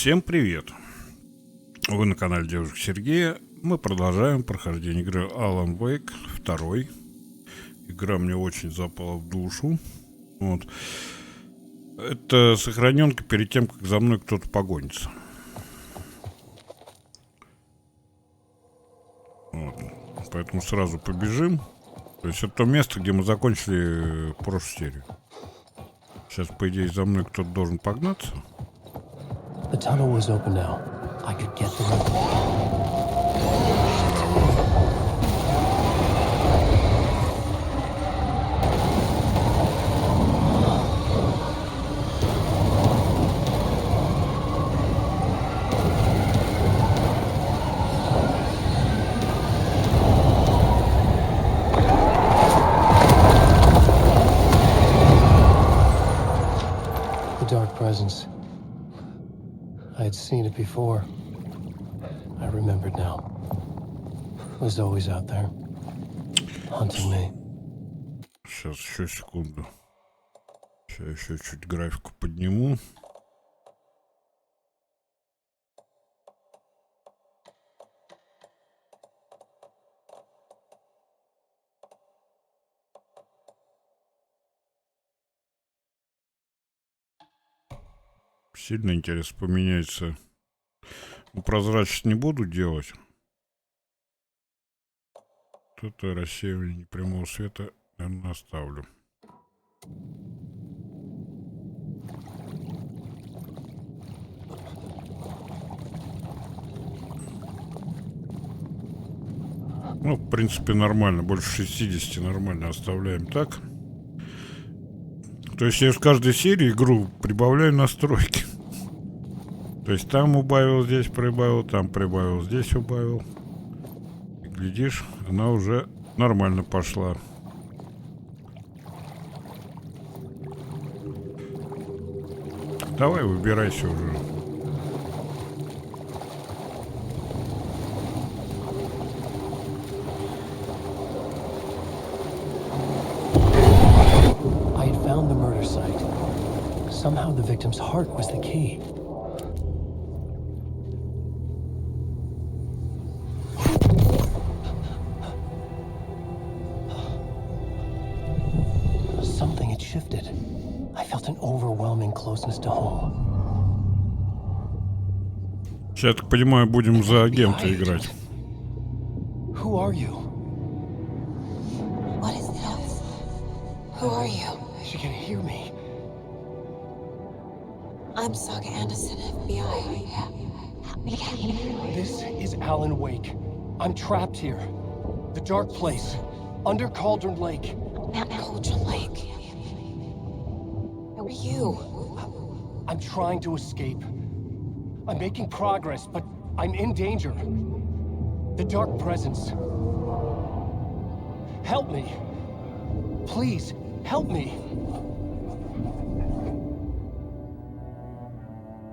Всем привет! Вы на канале Девушек Сергея. Мы продолжаем прохождение игры Alan Wake 2. Игра мне очень запала в душу. Вот. Это сохраненка перед тем, как за мной кто-то погонится. Вот. Поэтому сразу побежим. То есть это то место, где мы закончили прошлую серию. Сейчас, по идее, за мной кто-то должен погнаться. The tunnel was open now. I could get through. The dark presence. I had seen it before. I remembered now. It was always out there, hunting me. Сейчас, еще секунду. Сейчас еще чуть графику подниму. Сильно интересно поменяется. Прозрачность не буду делать. Это рассеивание прямого света, наверное, оставлю. Ну, в принципе, нормально. Больше 60 нормально оставляем так. То есть я в каждой серии игру прибавляю настройки. То есть там убавил, здесь прибавил, там прибавил, здесь убавил. И глядишь, она уже нормально пошла. Давай, выбирайся уже. I had found the murder site. Somehow the victim's heart was the key. Something had shifted. I felt an overwhelming closeness to home. Сейчас, я так понимаю, будем за агента играть. Who are you? What is this? Who are you? She can hear me. I'm Saga Anderson, FBI. This is Alan Wake. I'm trapped here. The dark place. Under Cauldron Lake. Cauldron Lake. Who are you? I'm trying to escape. I'm making progress, but I'm in danger. The dark presence. Help me. Please, help me.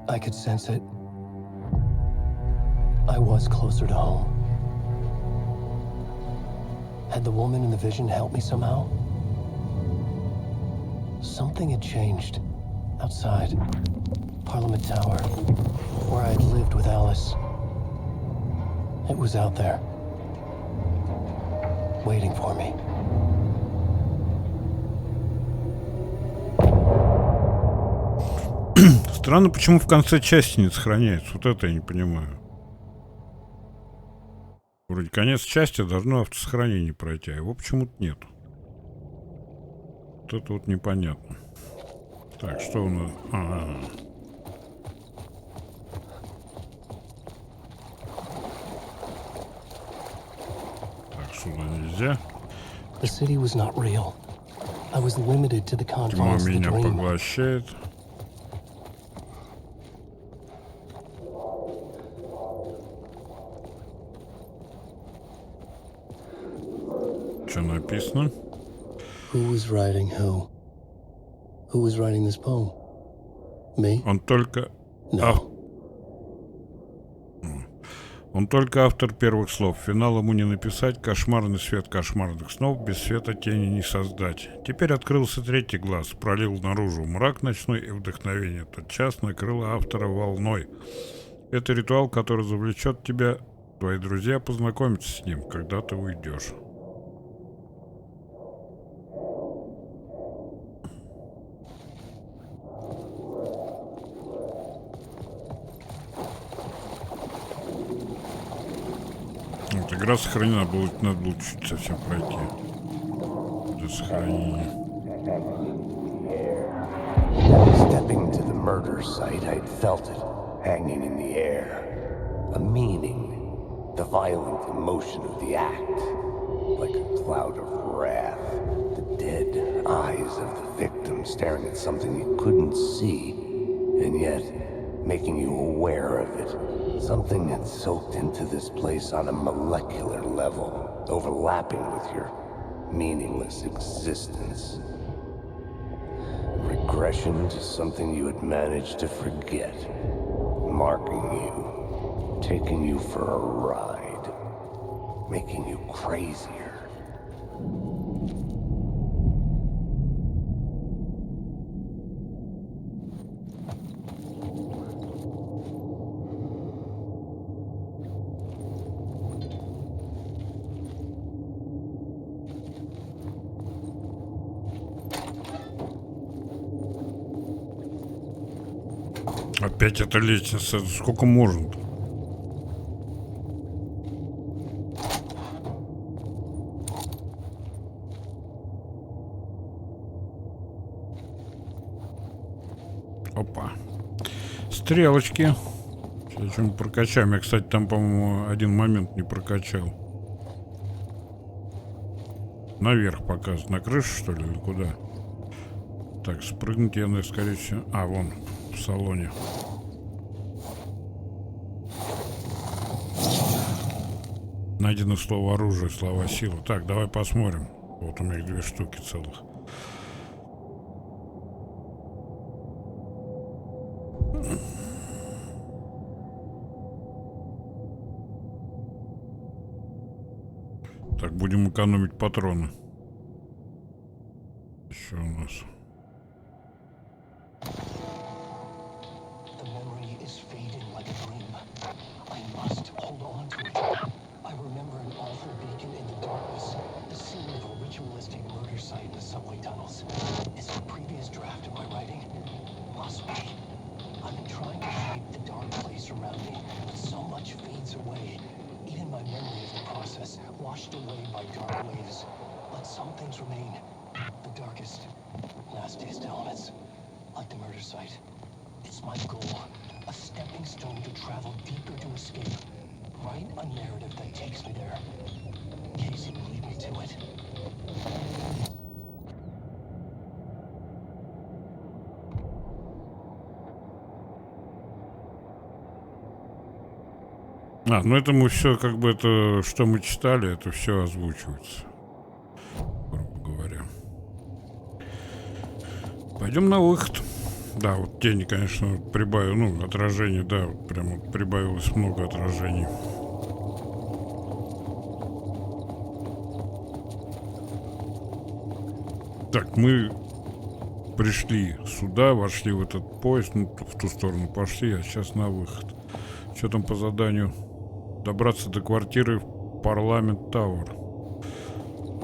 I could sense it. I was closer to home. Had the woman in the vision helped me somehow? Something had changed. Outside. Parliament Tower. Where I had lived with Alice. It was out there. Waiting for me. Странно, почему в конце части не сохраняется. Вот это я не понимаю. Вроде конец части должно автосохранение пройти, а его почему-то нет. Вот это вот непонятно. Так, что у нас? Так, сюда нельзя. The city was not real. I was limited to the Тьма confines of the меня dream. поглощает. Что написано? Who was writing who? Who was writing this poem? Me? Он только... No. Он только автор первых слов. Финал ему не написать. Кошмарный свет кошмарных снов. Без света тени не создать. Теперь открылся третий глаз. Пролил наружу мрак ночной и вдохновение. Тотчас накрыло автора волной. Это ритуал, который завлечет тебя. Твои друзья познакомятся с ним, когда ты уйдешь. Вот, игра сохранена, надо было чуть совсем пройти для сохранения. Stepping to the murder site, I'd felt it hanging in the air. A meaning, the violent emotion of the act, like a cloud of wrath. The dead eyes of the victim staring at something you couldn't see, and yet making you aware of it. Something had soaked into this place on a molecular level, overlapping with your meaningless existence. Regression to something you had managed to forget, marking you, taking you for a ride, making you crazier. Опять эта лестница. Сколько можно? Опа. Стрелочки. Сейчас что-нибудь прокачаем. Я, кстати, там, по-моему, один момент не прокачал. Наверх показывает. На крышу, что ли, или куда? Так, спрыгнуть я, наверное, скорее всего... А, вон, в салоне. Найдено слово оружие, слова сила. Так, давай посмотрим. Вот у меня их 2 штуки целых. Так, будем экономить патроны. Еще у нас. Washed away by dark waves, but some things remain. The darkest, nastiest elements, like the murder site. It's my goal, a stepping stone to travel deeper to escape. Write a narrative that takes me there. Casey will lead me to it. Ну это мы все, как бы это, что мы читали, это все озвучивается, грубо говоря. Пойдем на выход. Да, вот тени, конечно, прибавил, ну, отражение, да, вот прям вот прибавилось много отражений. Так, мы пришли сюда, вошли в этот поезд, ну, в ту сторону пошли, а сейчас на выход. Что там по заданию? Добраться до квартиры в Парламент Тауэр.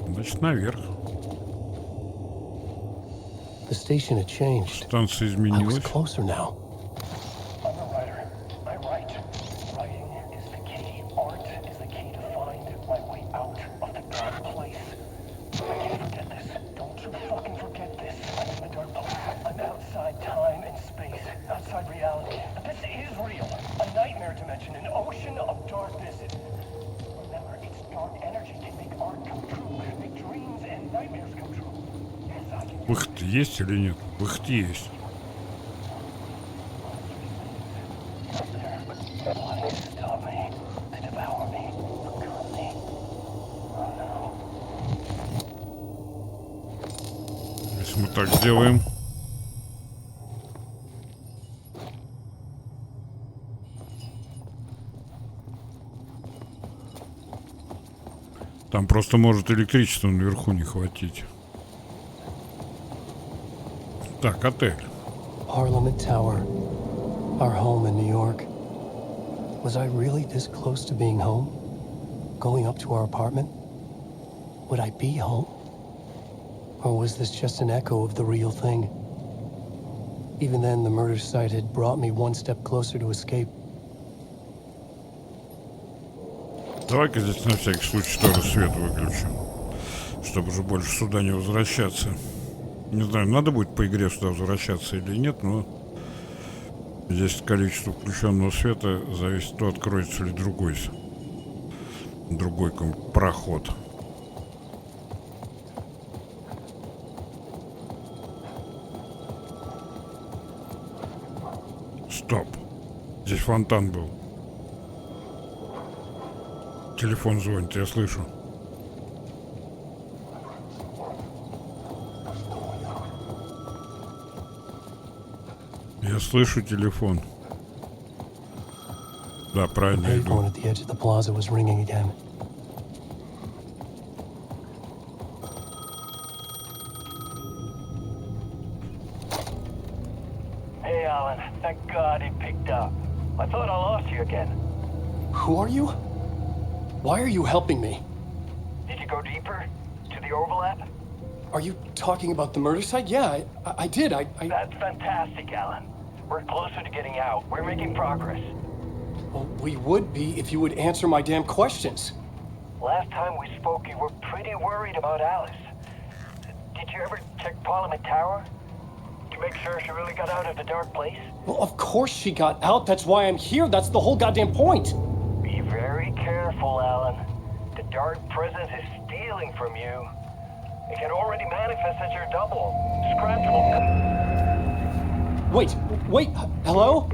Значит, наверх. Станция изменилась. Выход есть или нет? Выход есть. Если мы так сделаем. Там просто может электричества наверху не хватить. Так, отель. Parliament Tower. Our home in New York. Was I really this close to being home? Going up to our apartment? Would I be home? Or was this just an echo of the real thing? Even then, the murder site had brought me one step closer to escape. Давай-ка здесь на всякий случай тоже свет выключим, чтобы уже больше сюда не возвращаться. Не знаю, надо будет по игре сюда возвращаться или нет, но здесь количество включенного света зависит, то откроется ли другой проход. Стоп. Здесь фонтан был. Телефон звонит, я слышу. Я слышу телефон. Да, правильно The иду. payphone at the edge of the plaza was ringing again. Hey, Alan. Thank God he picked up. I thought I lost you again. Who are you? Why are you helping me? Did you go deeper? To the overlap? Are you talking about the murder site? Yeah, I did. I... That's fantastic, Alan. We're closer to getting out. We're making progress. Well, we would be if you would answer my damn questions. Last time we spoke, you were pretty worried about Alice. Did you ever check Parliament Tower? To make sure she really got out of the dark place? Well, of course she got out. That's why I'm here. That's the whole goddamn point. Be very careful, Alan. The dark presence is stealing from you. It can already manifest as your double. Scratch will come. Wait, hello?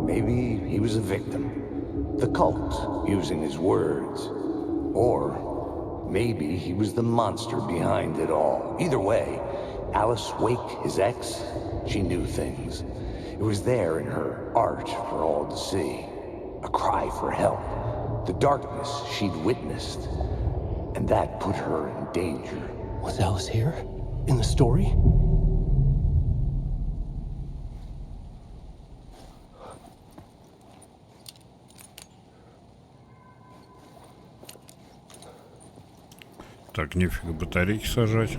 Maybe he was a victim. The cult, using his words. Or maybe he was the monster behind it all. Either way, Alice Wake, his ex, she knew things. It was there in her art for all to see. A cry for help. The darkness she'd witnessed. And that put her in danger. Was Alice here? In the story? Так, нефига батарейки сажать.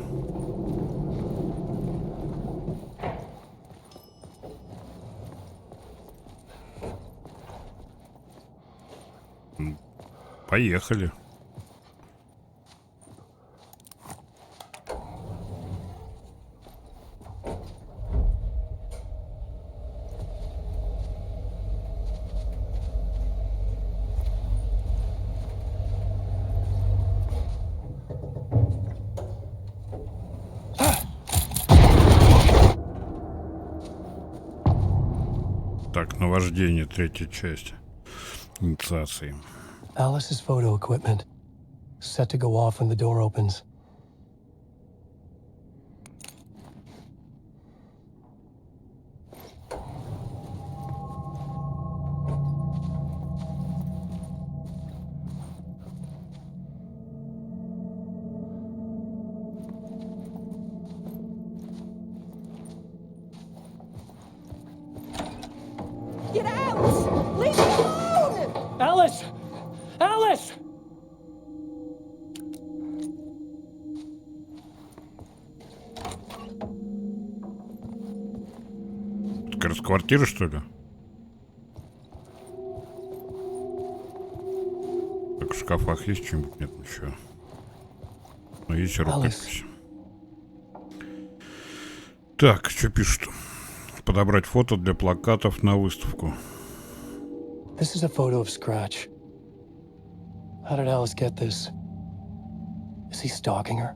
Поехали. Так, наваждение, третья часть инициации. Alice's photo equipment. Set to go off when the door opens. Get out! Leave me alone! Alice! Alice! Как раз квартира, что ли? Так, в шкафах есть что-нибудь? Нет, ничего. Но есть рукопись. Так, что пишут? Подобрать фото для плакатов на выставку. This is a photo of Scratch. How did Alice get this? Is he stalking her?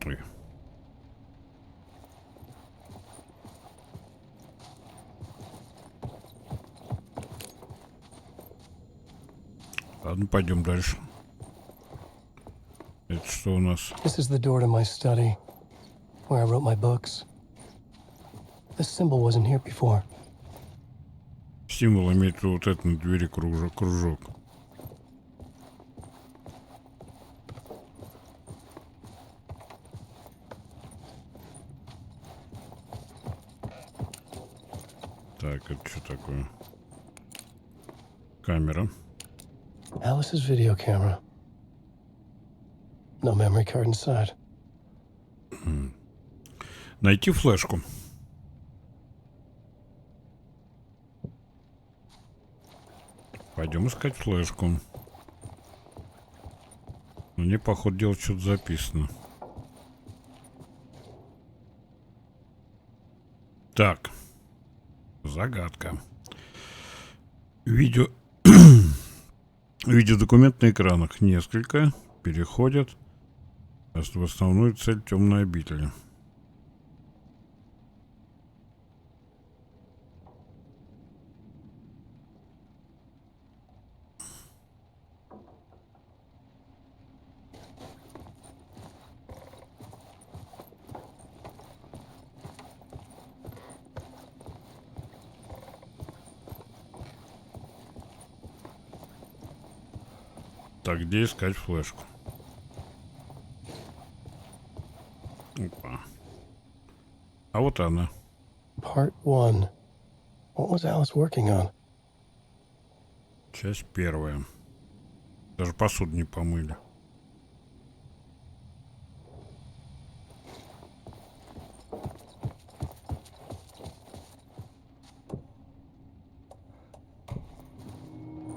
Ой. Ладно, пойдем дальше. Это что у нас? This is the door to my study, where I wrote my books. This symbol wasn't here before. Символ имеет в виду вот это на двери кружок. Так, это что такое? Камера. Alice's video camera. No memory card inside. Найти флешку. Пойдем искать флешку. Мне, походу, делать что-то записано. Так. Загадка. Видео... Видеодокумент на экранах. Несколько. Переходят в основную цель темной обители. Так, где искать флешку? Опа. А вот она. Part 1. What was Alice working on? Часть первая. Даже посуду не помыли.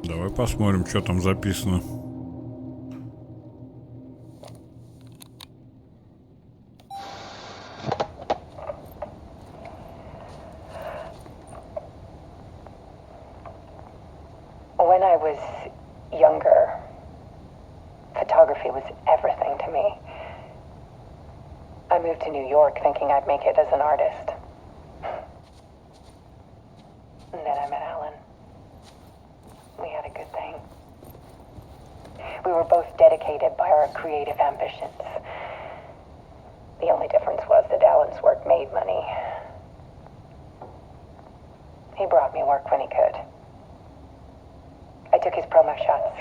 Давай посмотрим, что там записано. When I was younger, photography was everything to me. I moved to New York thinking I'd make it as an artist. And then I met Alan. We had a good thing. We were both dedicated by our creative ambitions. The only difference was that Alan's work made money. He brought me work when he could. I took his promo shots,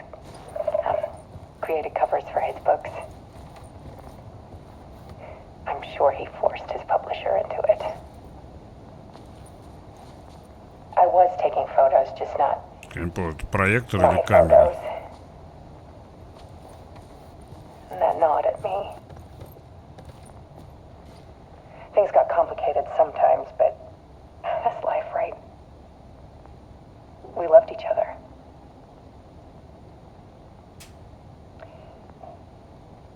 created covers for his books. I'm sure he forced his publisher into it. I was taking photos, just not Проектор my или камера? photos. And that nod at me. Things got complicated sometimes, but that's life, right? We loved each other.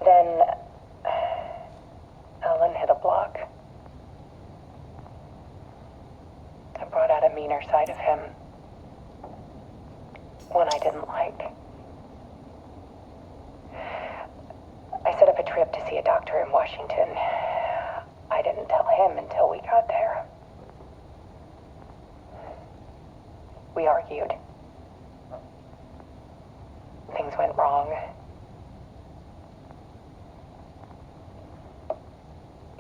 Then Alan hit a block. I brought out a meaner side of him. One I didn't like. I set up a trip to see a doctor in Washington. I didn't tell him until we got there. We argued. Things went wrong.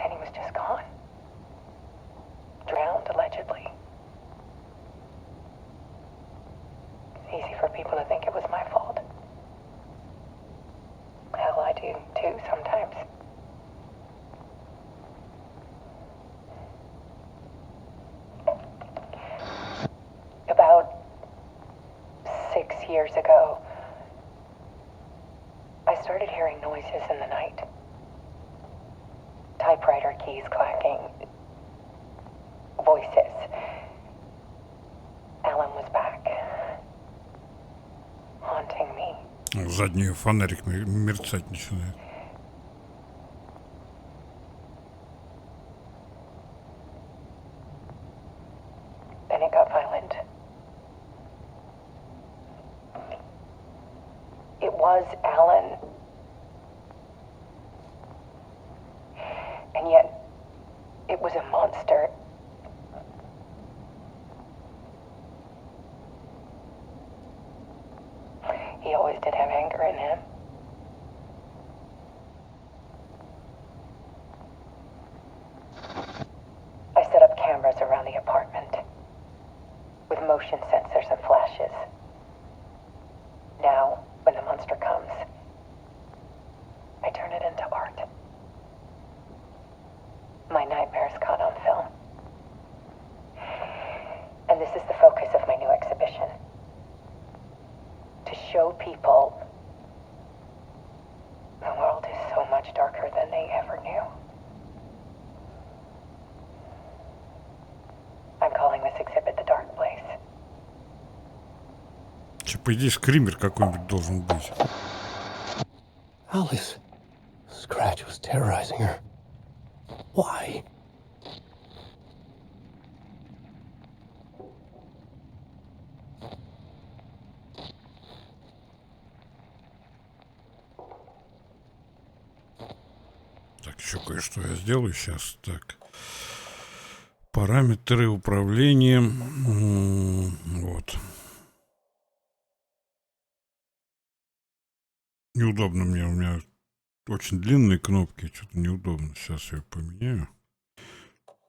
And he was just gone. Drowned, allegedly. It's easy for people to think it was my fault. Hell, I do too sometimes. About 6 years ago, I started hearing noises in the night. Typewriter keys clacking. Voices. Alan was back. Haunting me. задний фонарик мерцать начинает. Then it got violent. It was Alan. And yet, it was a monster. He always did have anger in him. I set up cameras around the apartment with motion sensors and flashes. Now, when the monster comes, I turn it into art. My nightmares caught on film. And this is the focus of my new exhibition. To show people the world is so much darker than they ever knew. I'm calling this exhibit The Dark Place. По идее, скример какой-нибудь должен быть. Alice. Scratch was terrorizing her. Why? Так, еще кое-что я сделаю сейчас. Так. Параметры управления. Вот. Неудобно мне. У меня очень длинные кнопки. Что-то неудобно. Сейчас я ее поменяю.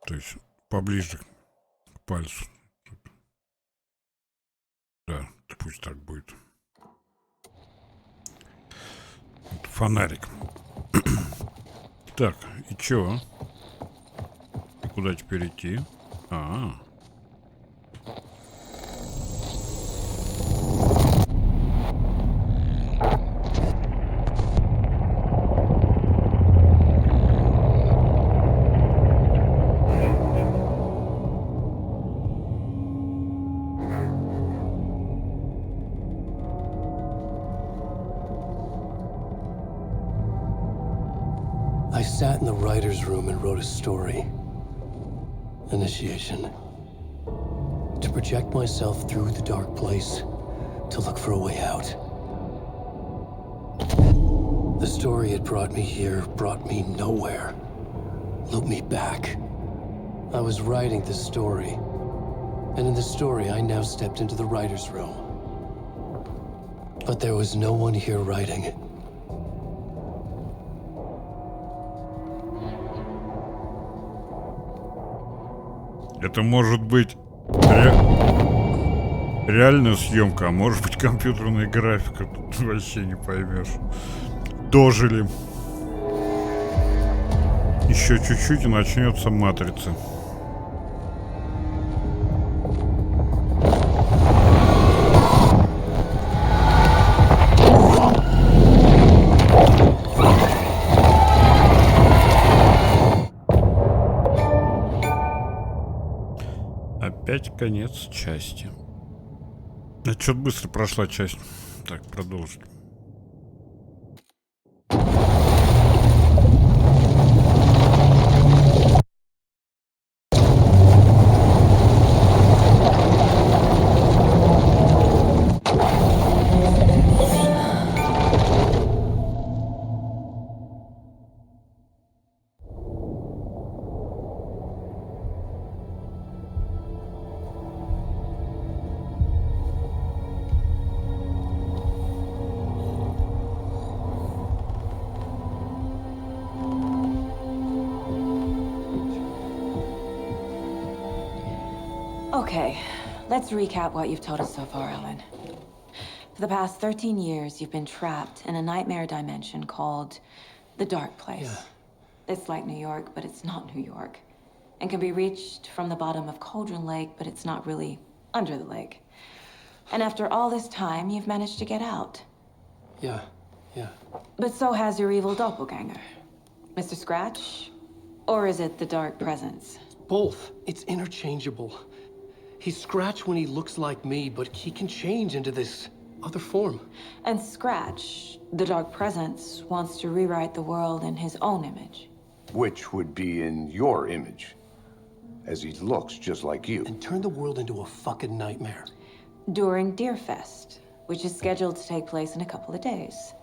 То есть поближе к пальцу. Да, пусть так будет. Вот фонарик. Так, и чё? И куда теперь идти? I sat in the writer's room and wrote a story. Initiation. To project myself through the dark place, to look for a way out. The story had brought me here, brought me nowhere. Looped me back. I was writing the story. And in the story, I now stepped into the writer's room. But there was no one here writing it. Это может быть реальная съемка, а может быть компьютерная графика. Тут вообще не поймешь. Дожили. Еще чуть-чуть и начнется матрица. Опять конец части. Что-то быстро прошла часть. Так, продолжим. Okay, let's recap what you've told us so far, Ellen. For the past 13 years, you've been trapped in a nightmare dimension called the Dark Place. Yeah. It's like New York, but it's not New York. And can be reached from the bottom of Cauldron Lake, but it's not really under the lake. And after all this time, you've managed to get out. Yeah. But so has your evil doppelganger. Mr. Scratch? Or is it the Dark Presence? Both. It's interchangeable. He's Scratch when he looks like me, but he can change into this other form. And Scratch, the Dark Presence, wants to rewrite the world in his own image. Which would be in your image, as he looks just like you. And turn the world into a fucking nightmare. During Deerfest, which is scheduled to take place in a couple of days.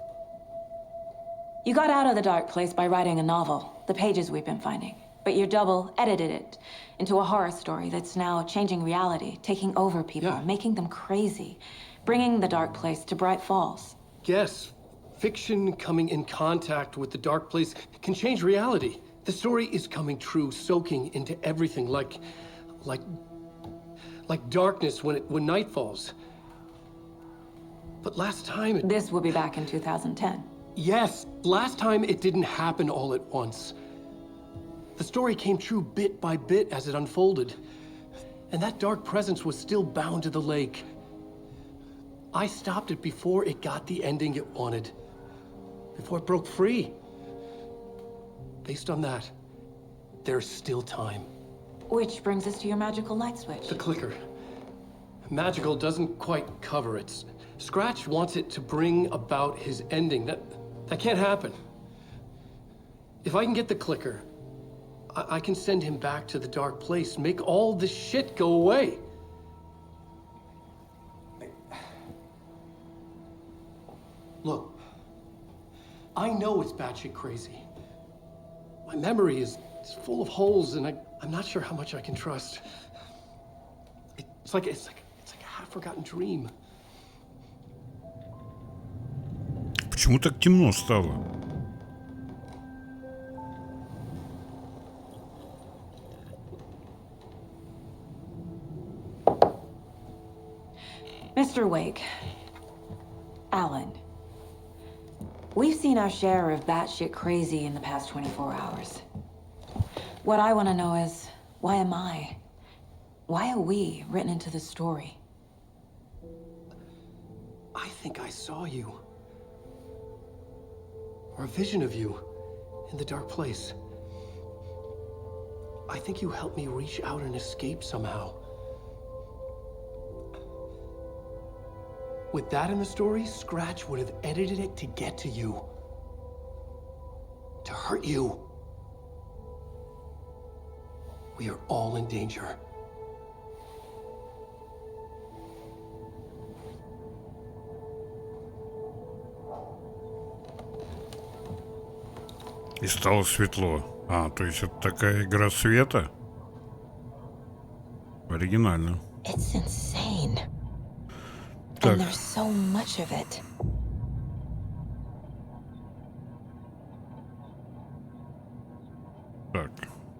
You got out of the dark place by writing a novel, the pages we've been finding. But your double edited it into a horror story that's now changing reality, taking over people, Yeah. making them crazy, bringing the dark place to Bright Falls. Yes, fiction coming in contact with the dark place can change reality. The story is coming true, soaking into everything like darkness when night falls. But last time it... This will be back in 2010. Yes, last time it didn't happen all at once. The story came true bit by bit as it unfolded. And that dark presence was still bound to the lake. I stopped it before it got the ending it wanted. Before it broke free. Based on that, there's still time. Which brings us to your magical light switch. The clicker. Magical doesn't quite cover it. Scratch wants it to bring about his ending. That can't happen. If I can get the clicker, I can send him back to the dark place, make all this shit go away. Look, I know it's batshit crazy. My memory is full of holes, and I'm not sure how much I can trust. It's like a half-forgotten dream. Почему так темно стало? Mr. Wake, Alan, we've seen our share of batshit crazy in the past 24 hours. What I want to know is, why am I? Why are we written into the story? I think I saw you. Or a vision of you in the dark place. I think you helped me reach out and escape somehow. With that in the story, Scratch would have edited it to get to you. To hurt you. We are all in danger. И стало светло. А, то есть это такая игра света? Оригинально. It's insane. Так. And there's so much of it. Так,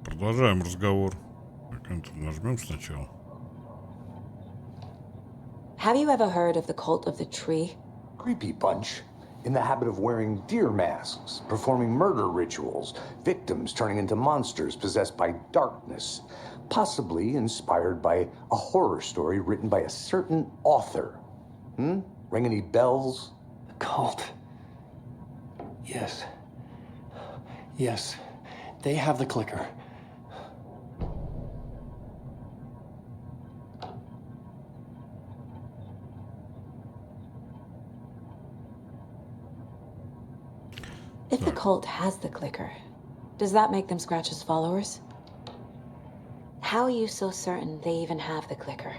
продолжаем разговор. Так, Enter нажмем сначала. Have you ever heard of the cult of the tree? Creepy bunch. In the habit of wearing deer masks, performing murder rituals, victims turning into monsters possessed by darkness, possibly inspired by a horror story written by a certain author. Ring any bells? The cult. Yes. Yes. They have the clicker. If the cult has the clicker, does that make them Scratch's followers? How are you so certain they even have the clicker?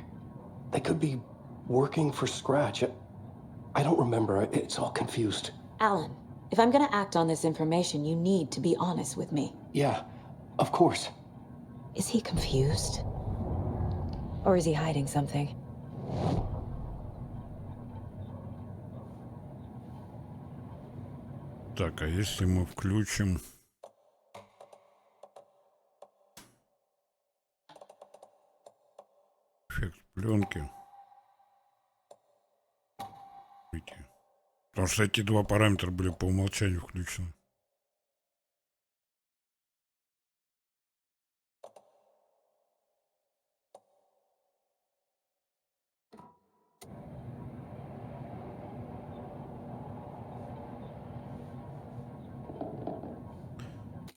They could be working for Scratch. I don't remember. It's all confused. Alan, if I'm gonna act on this information, you need to be honest with me. Yeah, of course. Is he confused? Or is he hiding something? Так, а если мы включим... эффект пленки. Потому что эти два параметра были по умолчанию включены.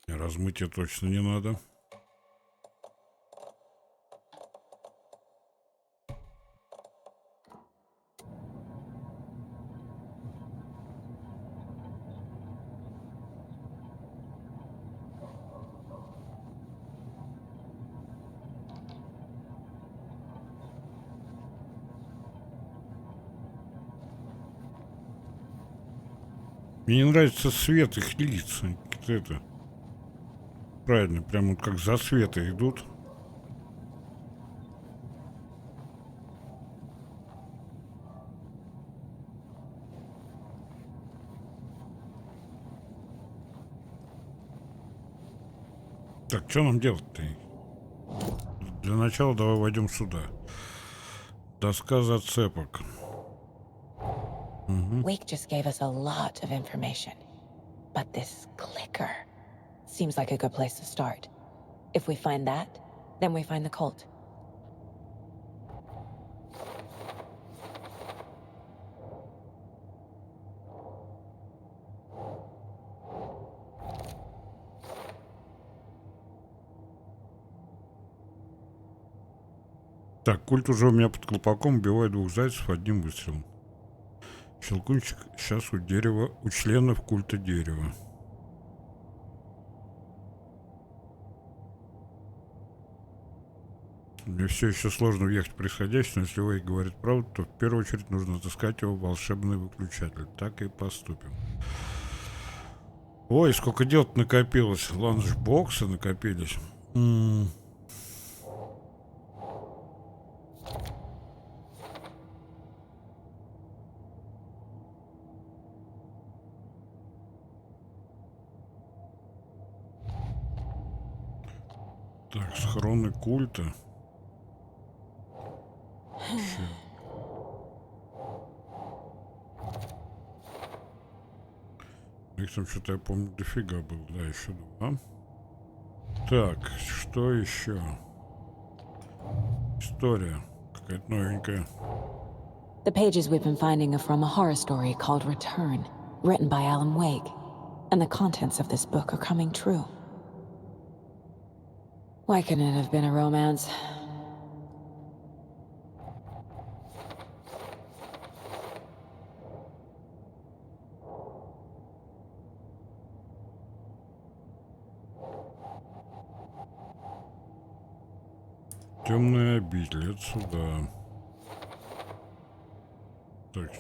Размытия точно не надо. Мне не нравится свет их лиц. Это правильно, прям вот как за света идут. Так, что нам делать-то? Для начала давай войдем сюда. Доска зацепок. Wake just gave us a lot of information. But this clicker seems like a good place to start. If we find that, then we find the cult. Так, культ уже у меня под колпаком, убивает 2 зайцев одним выстрелом. Щелкунчик сейчас у дерева, у членов культа дерева. Мне все еще сложно въехать в происходящее, но если Уэйк говорит правду, то в первую очередь нужно отыскать его волшебный выключатель. Так и поступим. Ой, сколько дел-то накопилось. Ланчбоксы накопились. Так, схроны культа. Их там что-то, я помню, дофига было. Да, еще 2. Так, что еще? История. Какая-то новенькая. The pages we've been finding are from a horror story called Return, written by Alan Wake. And the contents of this book are coming true. Why couldn't it have been a romance? Темная обитель, это сюда. Так.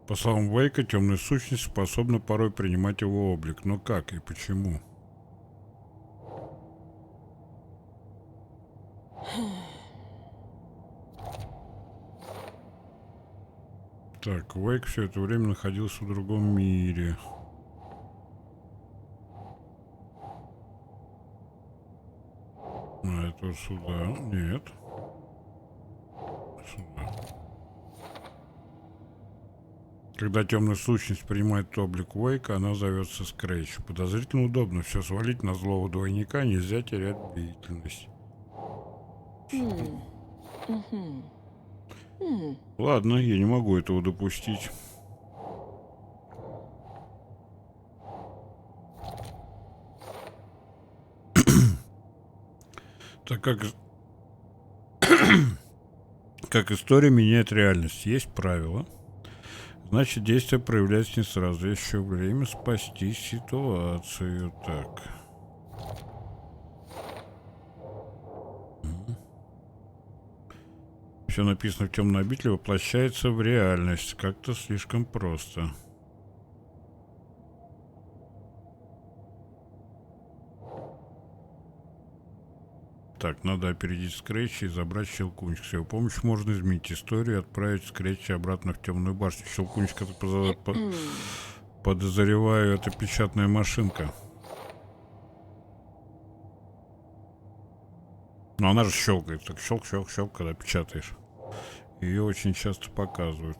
По словам Уэйка, темная сущность способна порой принимать его облик. Но как и почему? Так, Уэйк все это время находился в другом мире. А это вот сюда. Нет. Сюда. Когда темная сущность принимает облик Уэйка, она зовется Скретч. Подозрительно удобно все свалить на злого двойника, нельзя терять бдительность. Ладно, я не могу этого допустить. Так как история меняет реальность, есть правила. Значит, действие проявляется не сразу. Есть еще время спасти ситуацию. Так. Все написано в темной обители воплощается в реальность. Как-то слишком просто. Так, надо опередить Скретча и забрать Щелкунчик. С его помощью можно изменить историю и отправить Скретча обратно в темную башню. Щелкунчик, это подозреваю, это печатная машинка. Но она же щелкает. Так, щелк-щелк-щелк, когда печатаешь. Ее очень часто показывают.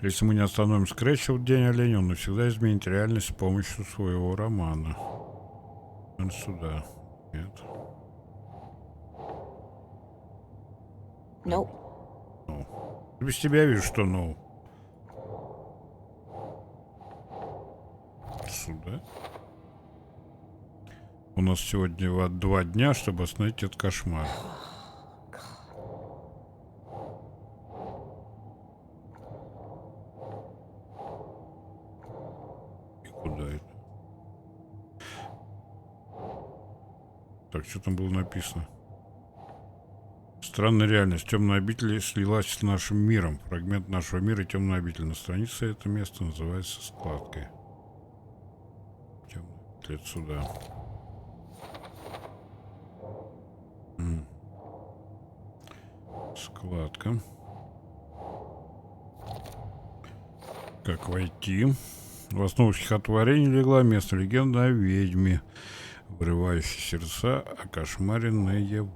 Если мы не остановим Скретча в день оленя, он навсегда изменит реальность с помощью своего романа. Он сюда. Нет. Nope. No. Без тебя вижу, что no. Сюда. У нас сегодня 2 дня, чтобы остановить этот кошмар. И куда это? Так, что там было написано? Странная реальность. Темная обитель слилась с нашим миром. Фрагмент нашего мира — темная обитель. На странице это место называется складкой. Темная обитель — это сюда. Складка. Как войти? В основу стихотворений легла место легенда о ведьме, вырывающей сердца, окошмаренные.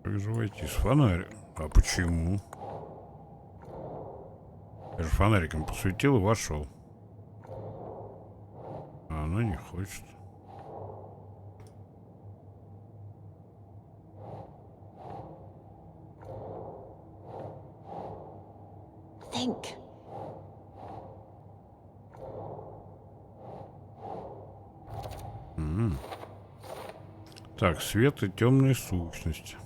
Как же войти? С фонарем. А почему? Я же фонариком посветил и вошел. А она не хочет. Think. Так, свет и темная сущность.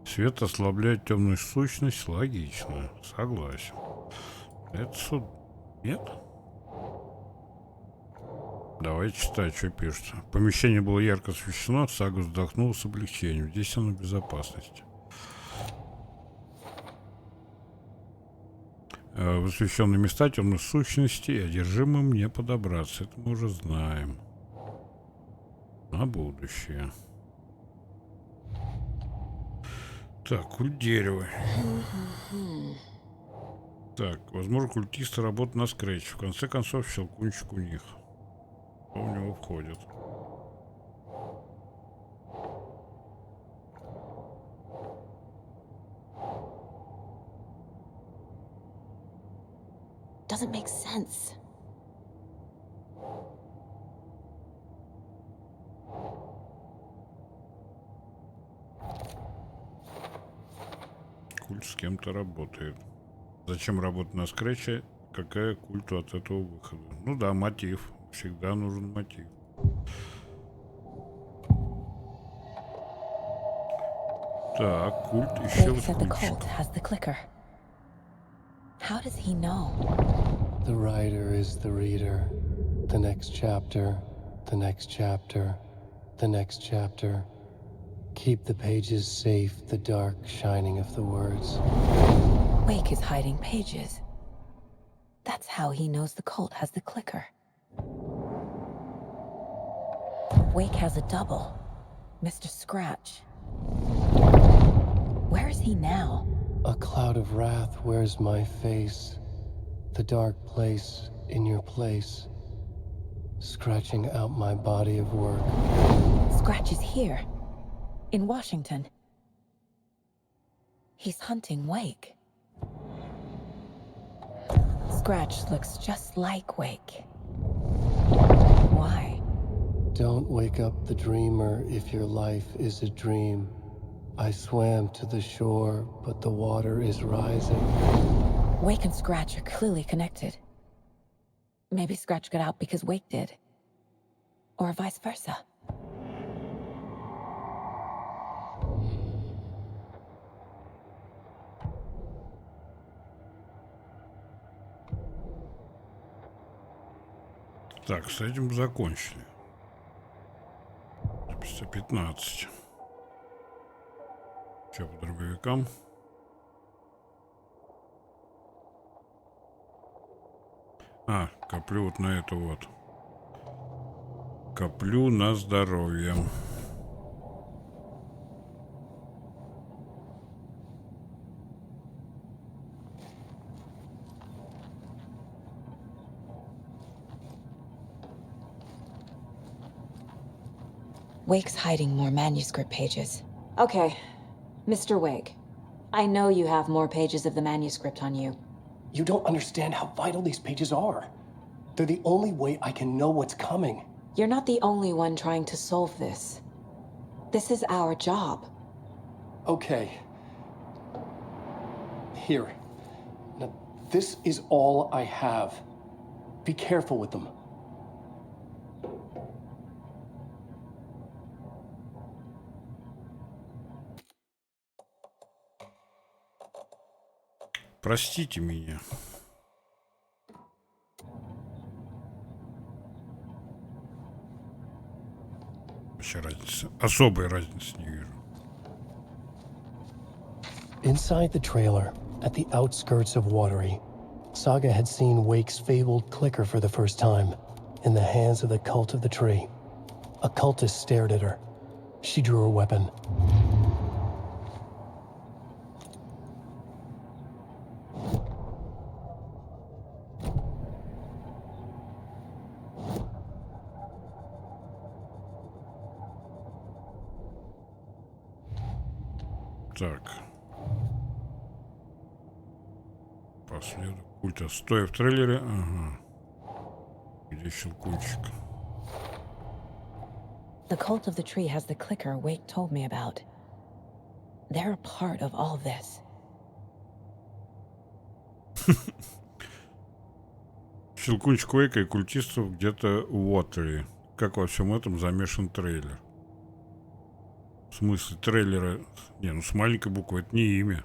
Свет ослабляет темную сущность. Логично. Согласен. Это суд. Нет? Давай читать, что пишется. Помещение было ярко освещено. Сага вздохнула с облегчением. Здесь она в безопасности. В освещенные места темных сущностей одержимым не подобраться. Это мы уже знаем. На будущее. Так, культ дерева. Так, возможно, культисты работают на скретч. В конце концов, щелкунчик у них. Кто в него входит? Doesn't make sense. Культ с кем-то работает. Зачем работать на скретче? Какая культу от этого выхода? Ну да, мотив. Всегда нужен мотив. Так, культ и Wake said the щелкунчик. cult has the clicker. How does he know? The writer is the reader. The next chapter, the next chapter, the next chapter. Keep the pages safe, the dark shining of the words. Wake is hiding pages. That's how he knows the cult has the clicker. Wake has a double. Mr. Scratch. Where is he now? A cloud of wrath wears my face. The dark place in your place. Scratching out my body of work. Scratch is here. In Washington. He's hunting Wake. Scratch looks just like Wake. Why? Don't wake up the dreamer if your life is a dream. I swam to the shore, but the water is rising. Wake and Scratch are clearly connected. Maybe Scratch got out because Wake did. Or vice versa. Так, с этим закончили. 15. Что по дробовикам? А, коплю вот на это вот. Коплю на здоровье. Wake's hiding more manuscript pages. Okay, Mr. Wake. I know you have more pages of the manuscript on you. You don't understand how vital these pages are. They're the only way I can know what's coming. You're not the only one trying to solve this. This is our job. Okay. Here. Now, this is all I have. Be careful with them. Простите меня. Вообще разницы. Особой разницы не вижу. Inside the trailer, at the outskirts of Uoteri, Saga had seen Wake's fabled clicker for the first time, in the hands of the Cult of the Tree. A cultist stared at her. She drew her weapon. Так. Последует культа. Стоя в трейлере. Ага. Где щелкунчик? The Cult of the Tree has the clicker Wake told me about. They're a part of all this. Щелкунчик Уэйка и культистов где-то в Уотери. Как во всем этом замешан трейлер? В смысле трейлера? Не, ну с маленькой буквы это не имя.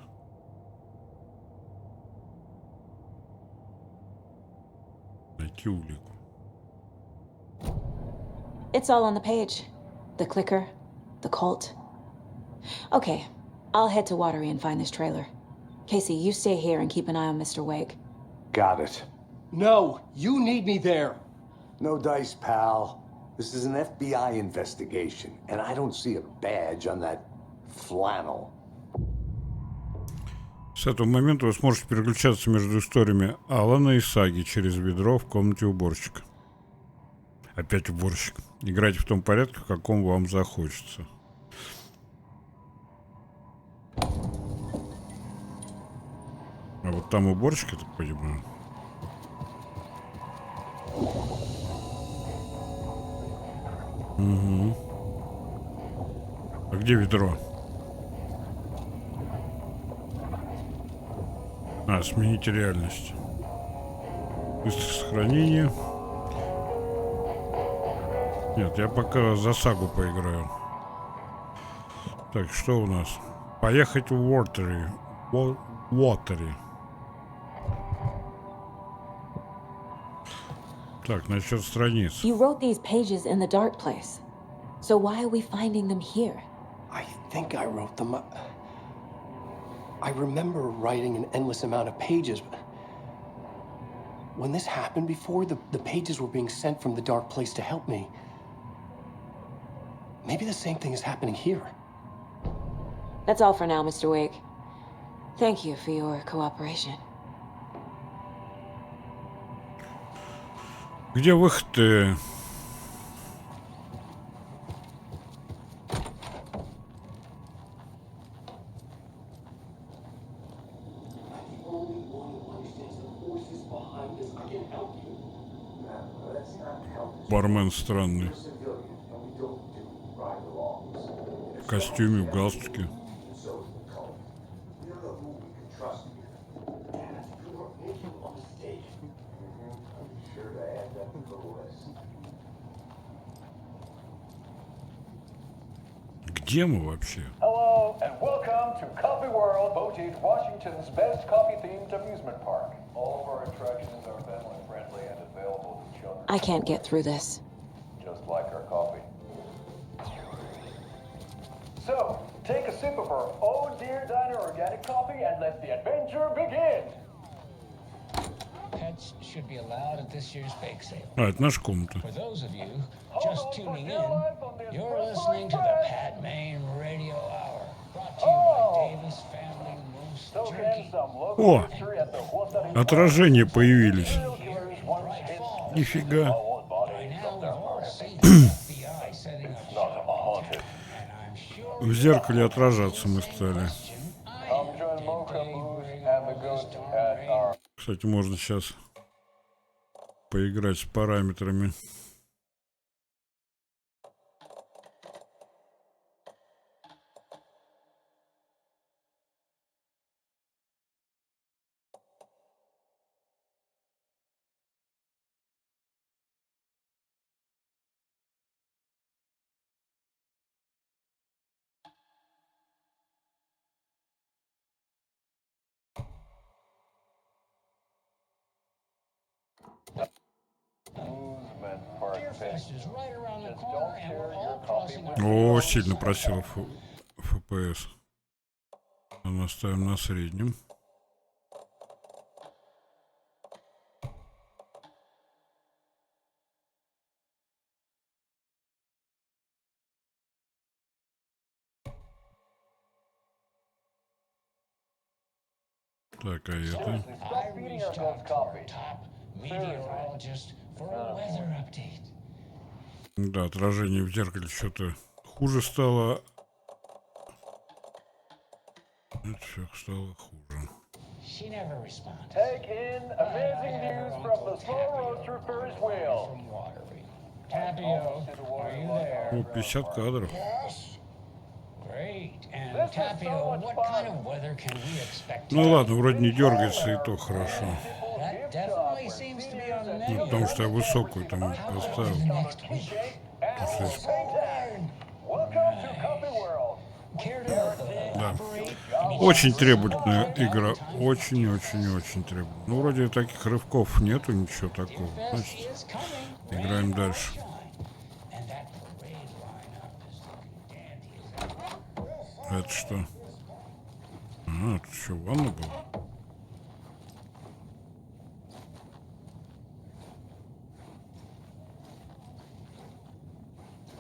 Найти улику. It's all on the page. The clicker, the cult. Okay, I'll head to Uoteri and find this trailer. Casey, you stay here and keep an eye on Mr. Wake. Got it. No, you need me there. No dice, pal. This is an FBI investigation, and I don't see a badge on that flannel. С этого момента вы сможете переключаться между историями Алана и Саги через ведро в комнате уборщика. Опять уборщик. Играйте в том порядке, в каком вам захочется. А вот там уборщик, я так понимаю. Угу. А где ведро? А, смените реальность. Быстрое сохранение. Нет, я пока за Сагу поиграю. Так, что у нас? Поехать в Уотери. Уотери. Так, насчет страниц. You wrote these pages in the dark place. So why are we finding them here? I think I wrote them up. I remember writing an endless amount of pages, but when this happened before, the pages were being sent from the dark place to help me. Maybe the same thing is happening here. That's all for now, Mr. Wake. Thank you for your cooperation. Где выход-то? Бармен странный. В костюме, в галстуке. Где мы вообще? Hello and welcome to Coffee World, voted Washington's best coffee-themed amusement park. All of our attractions are family-friendly and available to children. I can't get through this. Just like our coffee. So, take a sip of our own Dear Diner organic coffee and let the adventure begin. Pets should be allowed at this year's bake sale. А, это наша комната. For those of you just tuning in, you're listening to the Pat Main Radio Hour, brought to you by Davis Family Moose Soak in Jerky. some local О, history at the Uoteri отражения появились. Serial killers once hid Нифига. old By bodies now, of we've their all murder. seen the FBI setting up Not haunted. and I'm sure В зеркале отражаться мы стали. Come join Mocha Moose and the Ghost at our Кстати, можно сейчас поиграть с параметрами. Amusement Park Deerfest pit. is right around the Just corner, don't and share we're your all coffee crossing with our О, сильно просел FPS. Наставим на среднем. Так, а это? Да, отражение в зеркале что-то хуже стало. Это все стало хуже. Take in amazing news from the slow roaster Ferris wheel. From Uoteri. Tapio, are you there? Ну, 50 кадров. Great. And Tapio, what kind of weather can we expect? Ну ладно, вроде не дергается, и то хорошо. That definitely seems to be on the Ну, menu. потому что я высокую там поставил. Next week. Welcome to Coffee World. Care to Да. operate? Очень требовательная игра. Очень-очень-очень требовательная. Ну, вроде таких рывков нету, ничего такого. Значит, Is coming. играем дальше. And that parade lineup is looking dandy. А это что? Ага, тут еще ванна была.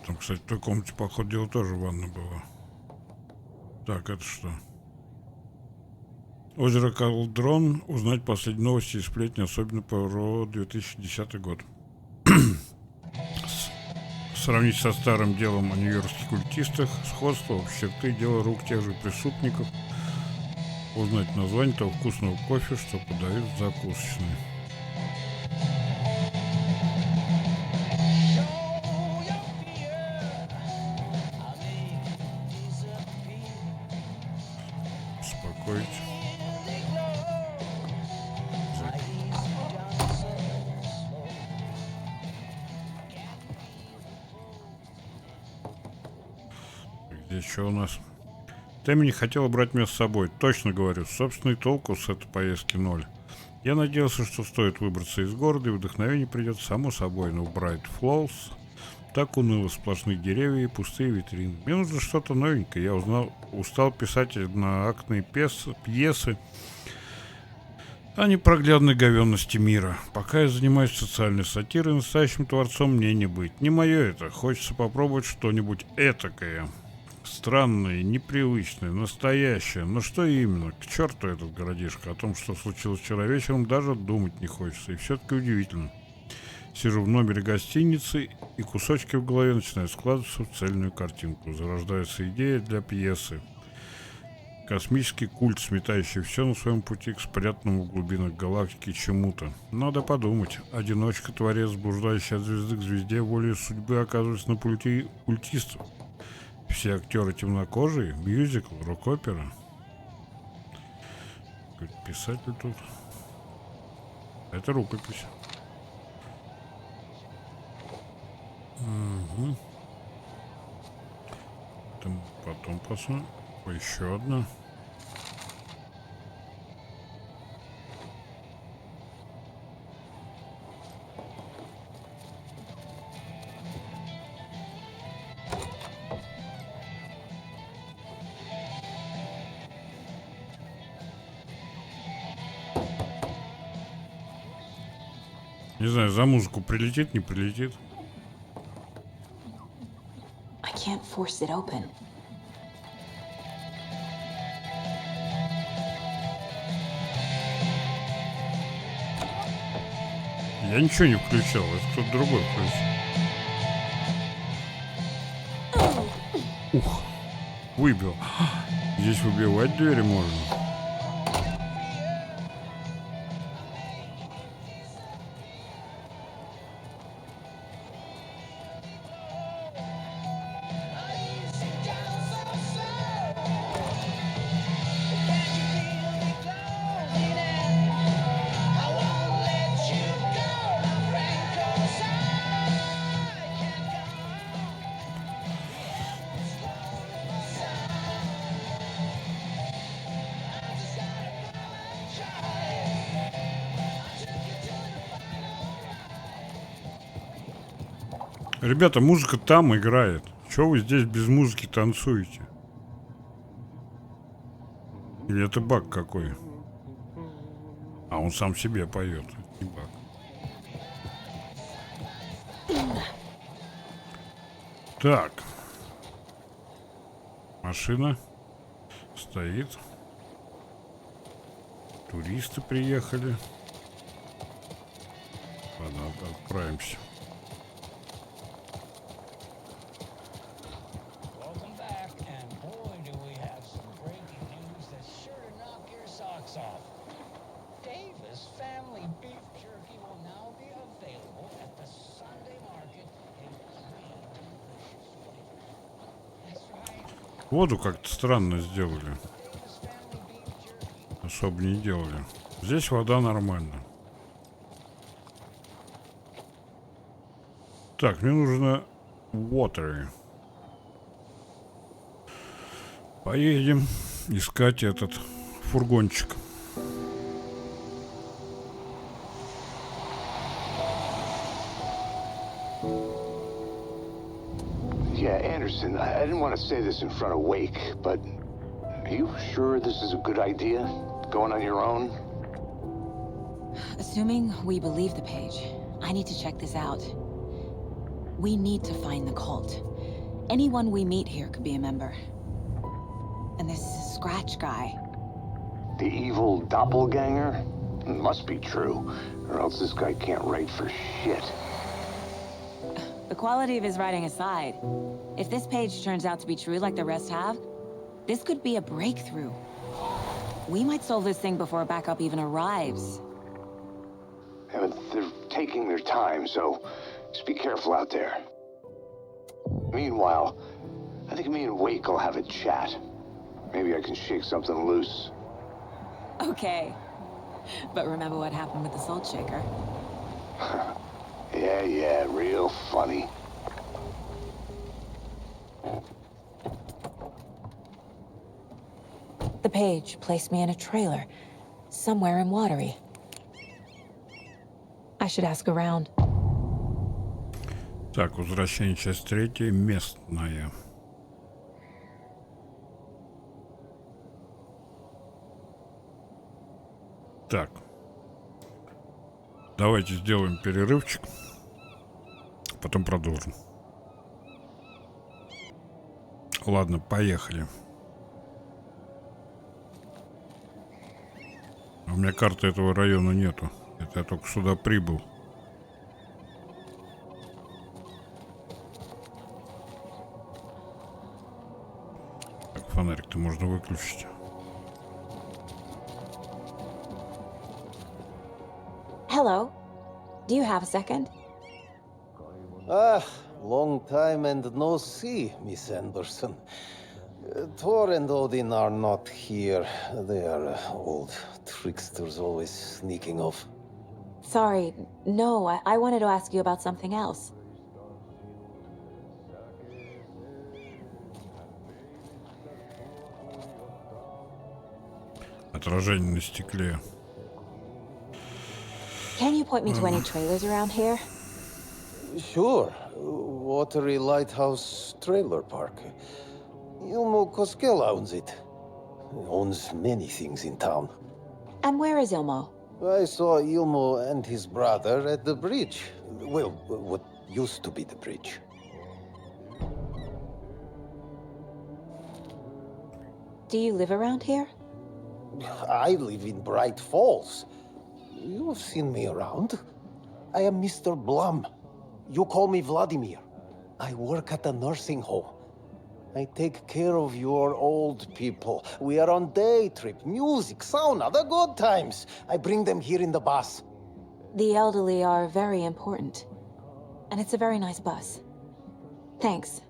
Там, кстати, в той комнате, по ходу дела, тоже ванна была. Так, это что? Озеро Калдрон. Узнать последние новости и сплетни, особенно про 2010 год. Сравнить со старым делом о нью-йоркских культистах. Сходство, общие черты, дело рук тех же преступников. Узнать название того вкусного кофе, что подают в закусочной. Успокоить. Здесь что у нас? Тэмми не хотела брать меня с собой. Точно говорю, собственный толку с этой поездки ноль. Я надеялся, что стоит выбраться из города, и вдохновение придет само собой, но в Брайт Флоус так уныло, сплошные деревья и пустые витрины. Мне нужно что-то новенькое. Я устал писать одноактные пьесы о непроглядной говенности мира. Пока я занимаюсь социальной сатирой, настоящим творцом мне не быть. Не мое это. Хочется попробовать что-нибудь этакое. Странное, непривычное, настоящее. Но что именно? К черту этот городишко. О том, что случилось вчера вечером, даже думать не хочется. И все-таки удивительно. Сижу в номере гостиницы, и кусочки в голове начинают складываться в цельную картинку. Зарождается идея для пьесы. Космический культ, сметающий все на своем пути к спрятанному в глубинах галактики чему-то. Надо подумать. Одиночка-творец, блуждающий от звезды к звезде, волей судьбы оказывается на пути культистов. Все актеры темнокожие, мюзикл, рок-опера. Писатель тут. Это рукопись. Угу. Там потом посмотрим. Еще одна. Не знаю, за музыку прилетит, не прилетит. I can't force it open. Я ничего не включал, это кто-то другой включил. Ух, выбил. Здесь выбивать двери можно. Ребята, музыка там играет. Чего вы здесь без музыки танцуете? Или это баг какой? А он сам себе поет. Это не баг. Так. Машина стоит. Туристы приехали. Ладно, отправимся. Welcome back, and boy, do we have some breaking news that's sure to knock your socks off. Davis family beef jerky will now be available at the Sunday market in 3 delicious flavors. That's right. Воду как-то странно сделали. Davis family beef jerky. Особо не делали. Здесь вода нормальная. Так, мне нужно Уотери. Поедем искать этот фургончик. Yeah, Anderson, I didn't want to say this in front of Wake, but are you sure this is a good idea? Going on your own? Assuming we believe the page, I need to check this out. We need to find the cult. Anyone we meet here could be a member. And this Scratch guy. The evil doppelganger? Must be true, or else this guy can't write for shit. The quality of his writing aside, if this page turns out to be true like the rest have, this could be a breakthrough. We might solve this thing before backup even arrives. Yeah, but they're taking their time, so just be careful out there. Meanwhile, I think me and Wake will have a chat. Maybe I can shake something loose. Okay. But remember what happened with the salt shaker? Yeah, real funny. The page placed me in a trailer, somewhere in Uoteri. I should ask around. Так, возвращение, часть 3, местная. Так. Давайте сделаем перерывчик. Потом продолжим. Ладно, поехали. У меня карты этого района нету. Это я только сюда прибыл. Так, фонарик-то можно выключить. Hello. Do you have a second? Ah, long time and no see, Miss Anderson. Thor and Odin are not here. They are old tricksters always sneaking off. Sorry. No, I wanted to ask you about something else. Отражение на стекле. Can you point me to any trailers around here? Sure. Uoteri Lighthouse Trailer Park. Ilmo Koskela owns it. Owns many things in town. And where is Ilmo? I saw Ilmo and his brother at the bridge. Well, what used to be the bridge. Do you live around here? I live in Bright Falls. You've seen me around. I am Mr. Blum. You call me Vladimir. I work at a nursing home. I take care of your old people. We are on day trip, music, sauna, the good times. I bring them here in the bus. The elderly are very important. And it's a very nice bus. Thanks.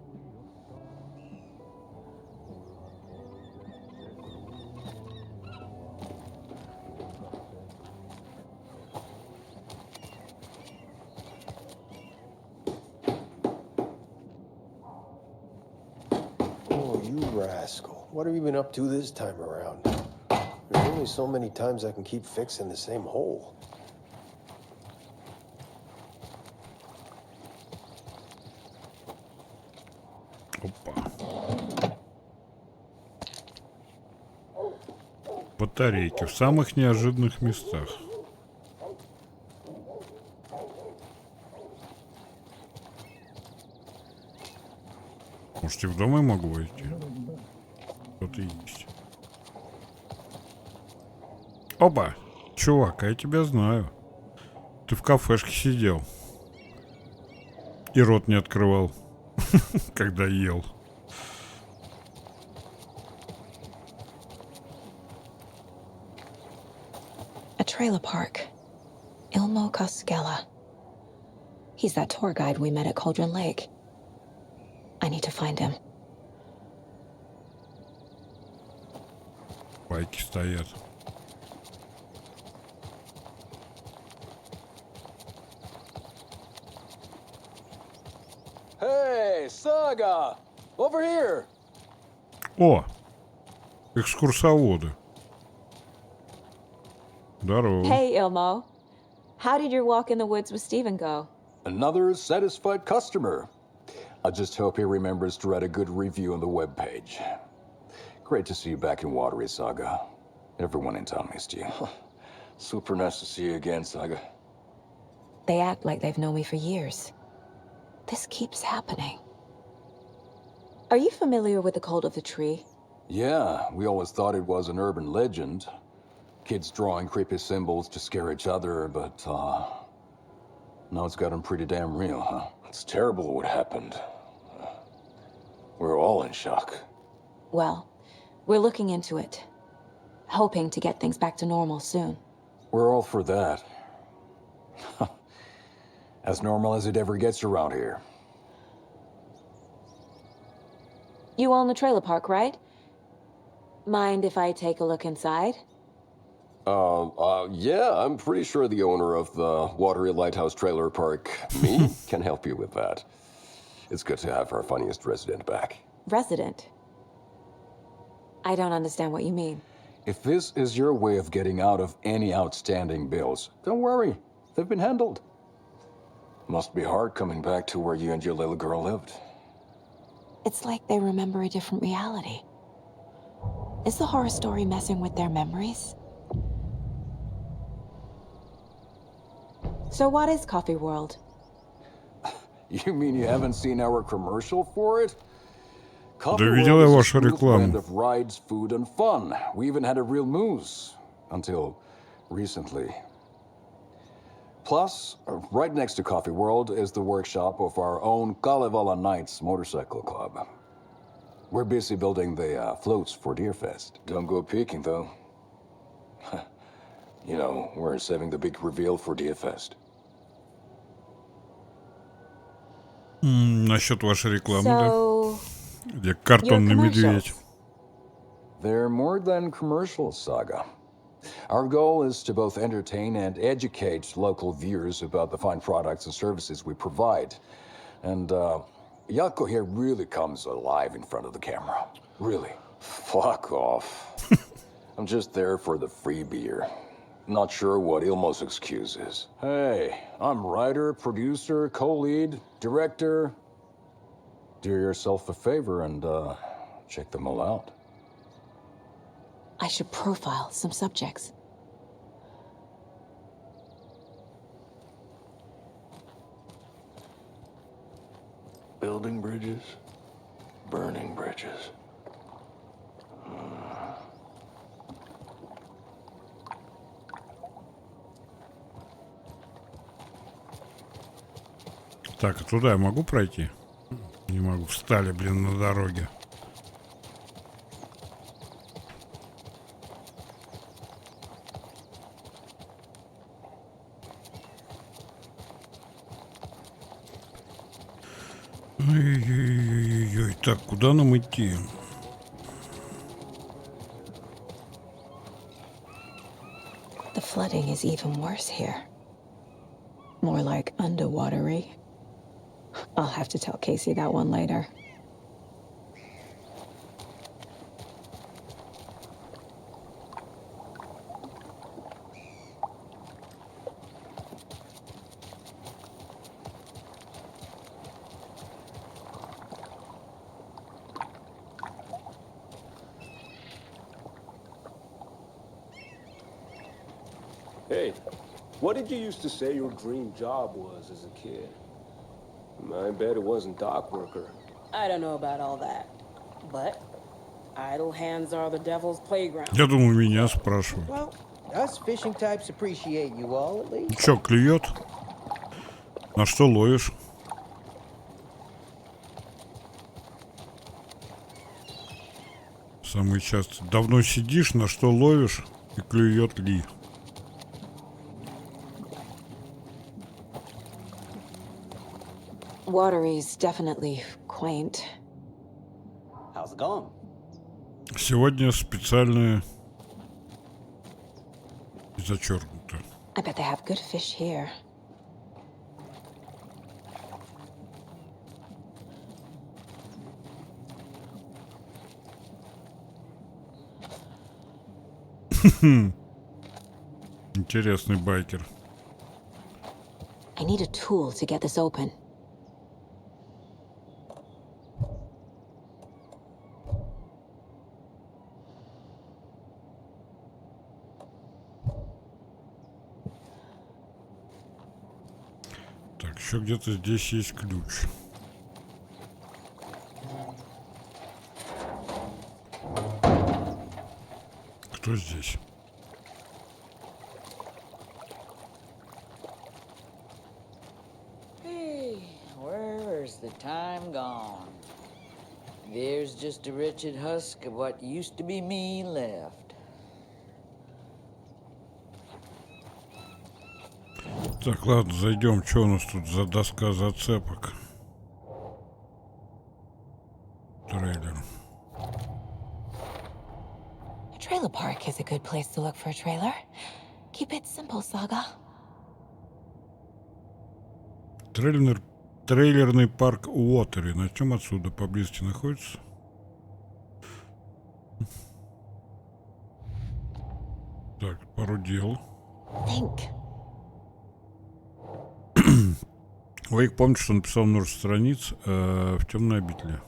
Oh, you rascal. What have you been up to this time around? There's only so many times I can keep fixing the same hole. Опа. Батарейки в самых неожиданных местах. Может, и в дом я могу войти? Кто-то есть. Опа! Чувак, а я тебя знаю. Ты в кафешке сидел. И рот не открывал, когда ел. A trailer park. Ilmo Koskela. He's that tour guide we met at Cauldron Lake. I need to find him. Байки стоят. Hey, Saga! Over here! О! Экскурсоводы. Здорово. Hey, Ilmo. How did your walk in the woods with Steven go? Another satisfied customer. I just hope he remembers to write a good review on the webpage. Great to see you back in Uoteri, Saga. Everyone in town missed you. Super nice to see you again, Saga. They act like they've known me for years. This keeps happening. Are you familiar with the cult of the tree? Yeah, we always thought it was an urban legend. Kids drawing creepy symbols to scare each other, but, now it's gotten pretty damn real, huh? It's terrible what happened. We're all in shock. Well, we're looking into it. Hoping to get things back to normal soon. We're all for that. As normal as it ever gets around here. You own the trailer park, right? Mind if I take a look inside? Yeah, I'm pretty sure the owner of the Uoteri Lighthouse Trailer Park, me, can help you with that. It's good to have our funniest resident back. Resident? I don't understand what you mean. If this is your way of getting out of any outstanding bills, don't worry. They've been handled. Must be hard coming back to where you and your little girl lived. It's like they remember a different reality. Is the horror story messing with their memories? So what is Coffee World? You mean you haven't seen our commercial for it? Coffee Да видел я World is a вашу smooth blend рекламу. of rides, food, and fun. We even had a real moose. Until recently. Plus, right next to Coffee World is the workshop of our own Kalevala Knights Motorcycle Club. We're busy building the floats for Deerfest. Don't go peeking, though. You know, we're saving the big reveal for Deerfest. Насчет вашей рекламы, да? So, Где картонный your медведь. commercials. They're more than commercials, Saga. Our goal is to both entertain and educate local viewers about the fine products and services we provide. And, Yako here really comes alive in front of the camera. Really. Fuck off. I'm just there for the free beer. Not sure what Ilmo's excuse is. Hey, I'm writer, producer, co-lead, director. Do yourself a favor and, check them all out. I should profile some subjects. Building bridges, burning bridges. Так, а туда я могу пройти? Не могу. Встали, блин, на дороге. Ой-ой-ой-ой-ой. Так, куда нам идти? The flooding is even worse here. More like underwatery. I'll have to tell Casey that one later. Hey, what did you used to say your dream job was as a kid? I bet it wasn't dock worker. I don't know about all that, but idle hands are the devil's playground. Я думаю, меня спрашивают. Well, us fishing types appreciate you all at least. Чё, клюет? На что ловишь? Самый часто. Давно сидишь, на что ловишь и клюет ли? Uoteri's definitely quaint. How's it going? Сегодня специальное и зачеркнуто. I bet they have good fish here. Интересный байкер. I need a tool to get this open. Так, еще где-то здесь есть ключ. Кто здесь? Hey, where's the time gone? There's just a wretched husk of what used to be me left. Так, ладно, зайдем. Что у нас тут за доска зацепок? Трейлер. A trailer park is a good place to look for a trailer. Keep it simple, Saga. Трейлерный парк Уотери. На чем отсюда поблизости находится? Так, пару дел. Think. Уэйк помнит, что он написал множество страниц в темной обители.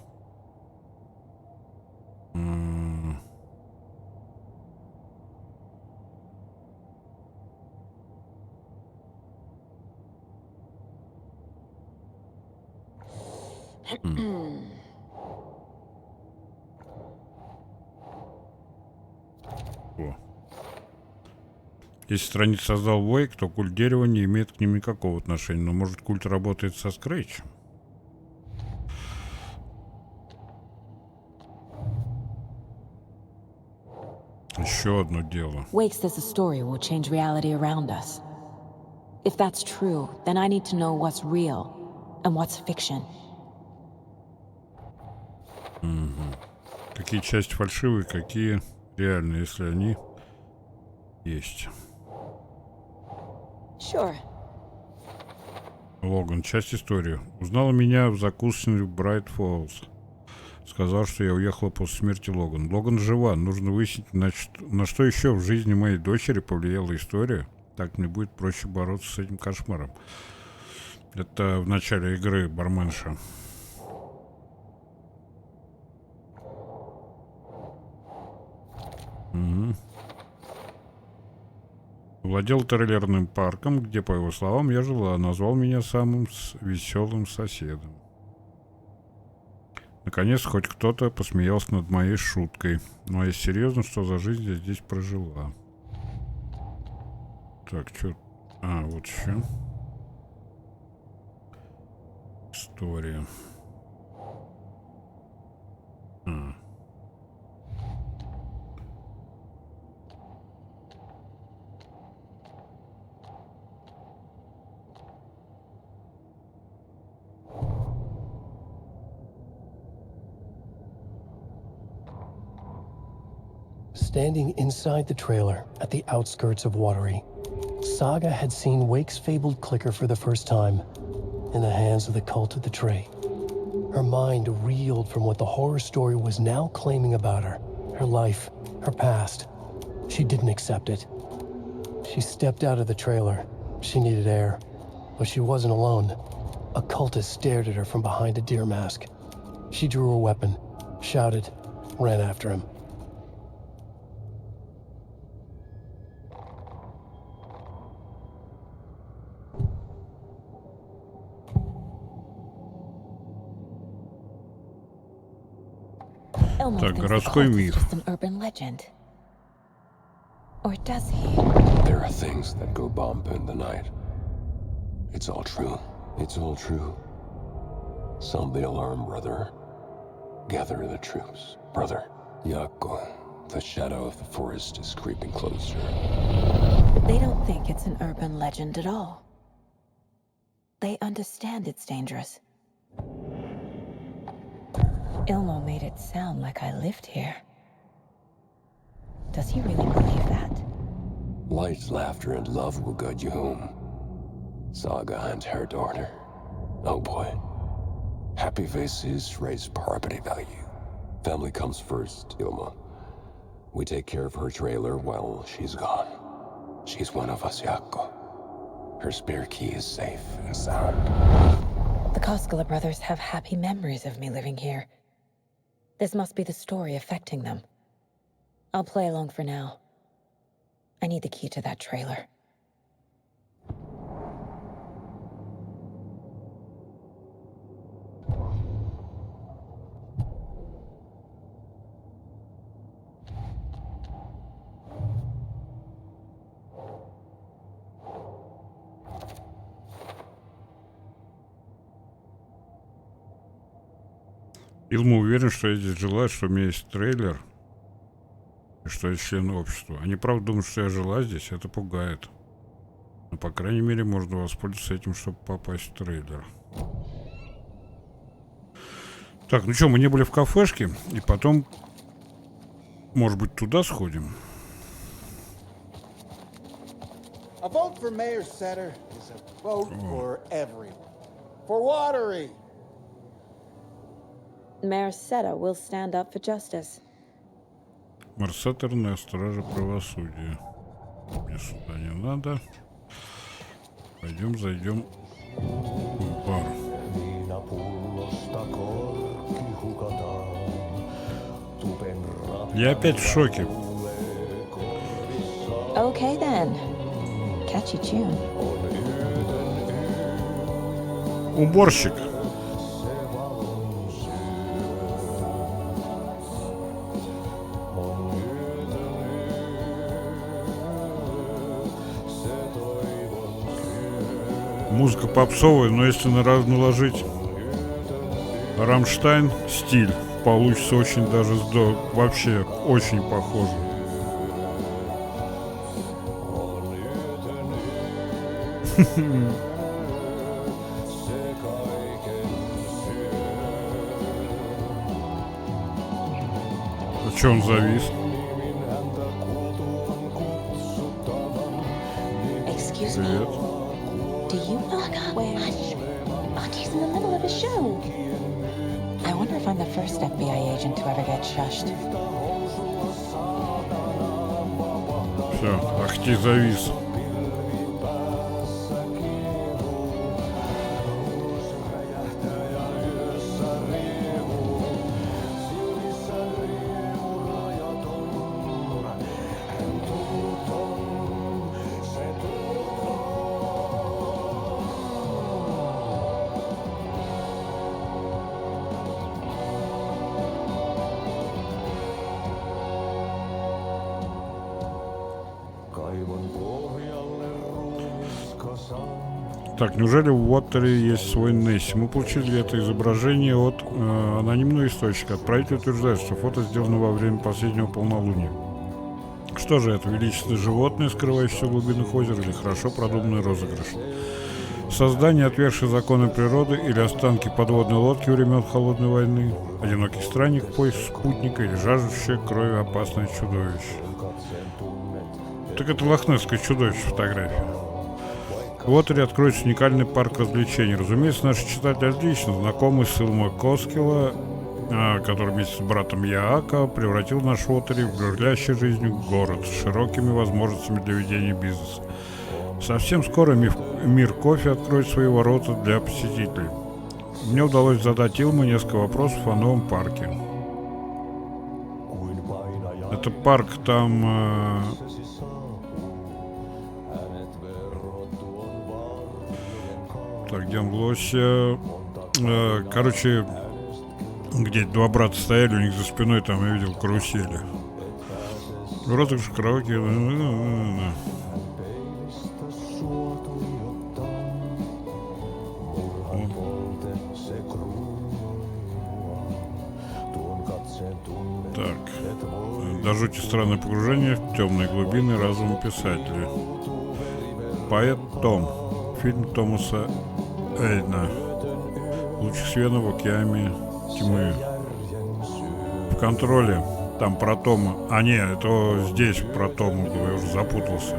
О. Если страницу создал Уэйк, то культ дерева не имеет к ним никакого отношения. Но может культ работает со Scratch? Еще одно дело. Wake says the story will change reality around us. If that's true, then I need to know what's real and what's fiction. Какие части фальшивые, какие реальные, если они есть. Sure. Логан, часть истории. Узнала меня в закусочной в Брайт Фоллс. Сказал, что я уехала после смерти Логан. Логан жива. Нужно выяснить, на что еще в жизни моей дочери повлияла история. Так мне будет проще бороться с этим кошмаром. Это в начале игры барменша. Владел трейлерным парком, где, по его словам, я жила. Назвал меня самым веселым соседом. Наконец, хоть кто-то посмеялся над моей шуткой. Ну, а если серьезно, что за жизнь я здесь прожила? Так, что... А, вот еще. История. Standing inside the trailer at the outskirts of Uoteri, Saga had seen Wake's fabled clicker for the first time, in the hands of the cult of the Tree. Her mind reeled from what the horror story was now claiming about her, her life, her past. She didn't accept it. She stepped out of the trailer. She needed air, but she wasn't alone. A cultist stared at her from behind a deer mask. She drew her weapon, shouted, ran after him. Elmo Так, thinks the городской cult is миф. just an urban legend. Or does he? There are things that go bump in the night. It's all true. It's all true. Sound the alarm, brother. Gather the troops, brother. Yako, the shadow of the forest is creeping closer. They don't think it's an urban legend at all. They understand it's dangerous. Ilmo made it sound like I lived here. Does he really believe that? Light, laughter, and love will guide you home. Saga and her daughter. Oh boy. Happy faces raise property value. Family comes first, Ilma. We take care of her trailer while she's gone. She's one of us, Yako. Her spare key is safe and sound. The Koskela brothers have happy memories of me living here. This must be the story affecting them. I'll play along for now. I need the key to that trailer. Илма уверен, что я здесь жила, что у меня есть трейлер, и что я член общества. Они правда думают, что я жила здесь, это пугает. Но, по крайней мере, можно воспользоваться этим, чтобы попасть в трейлер. Так, ну что, мы не были в кафешке, и потом, может быть, туда сходим? A vote for Mayor Setter is a vote for everyone. For Uoteri! Mayor Seta will stand up for justice. Марсаторная стража правосудия. Мне сюда не надо. Пойдем, зайдем в бар. Я опять в шоке. Okay then. Catchy tune. Уборщик. Музыка попсовая, но если наложить Рамштайн стиль, получится очень даже вообще очень похоже. А чё он завис? Привет. Do you not where Auntie's in the middle of a show? I wonder if I'm the first FBI agent to ever get shushed. Все, Ахти завис. Так, неужели в Уотери есть свой Несси? Мы получили это изображение от анонимного источника. Отправитель утверждает, что фото сделано во время последнего полнолуния. Что же это, величественное животное, скрывающееся в глубинах озера, или хорошо продуманный розыгрыш? Создание, отвергшее законы природы, или останки подводной лодки времен Холодной войны? Одинокий странник в поиск спутника, или жаждущее крови опасное чудовище? Так это лохнесское чудовище фотография. В Уотери откроется уникальный парк развлечений. Разумеется, наши читатели отлично знакомы с Илмо Коскела, который вместе с братом Яака превратил наш Уотери в бурлящий жизнью город с широкими возможностями для ведения бизнеса. Совсем скоро мир кофе откроет свои ворота для посетителей. Мне удалось задать Илму несколько вопросов о новом парке. Это парк там... Так, где он лося? Короче, Где два брата стояли, у них за спиной там я видел карусели. Городок же караоке. Так. До жути странное погружение в темные глубины разума писателя. Поэт Том. Фильм Томаса Эйна. Лучи света в океане тьмы. В контроле. Там про Тома. А не, это здесь про Тома было. Я уже запутался.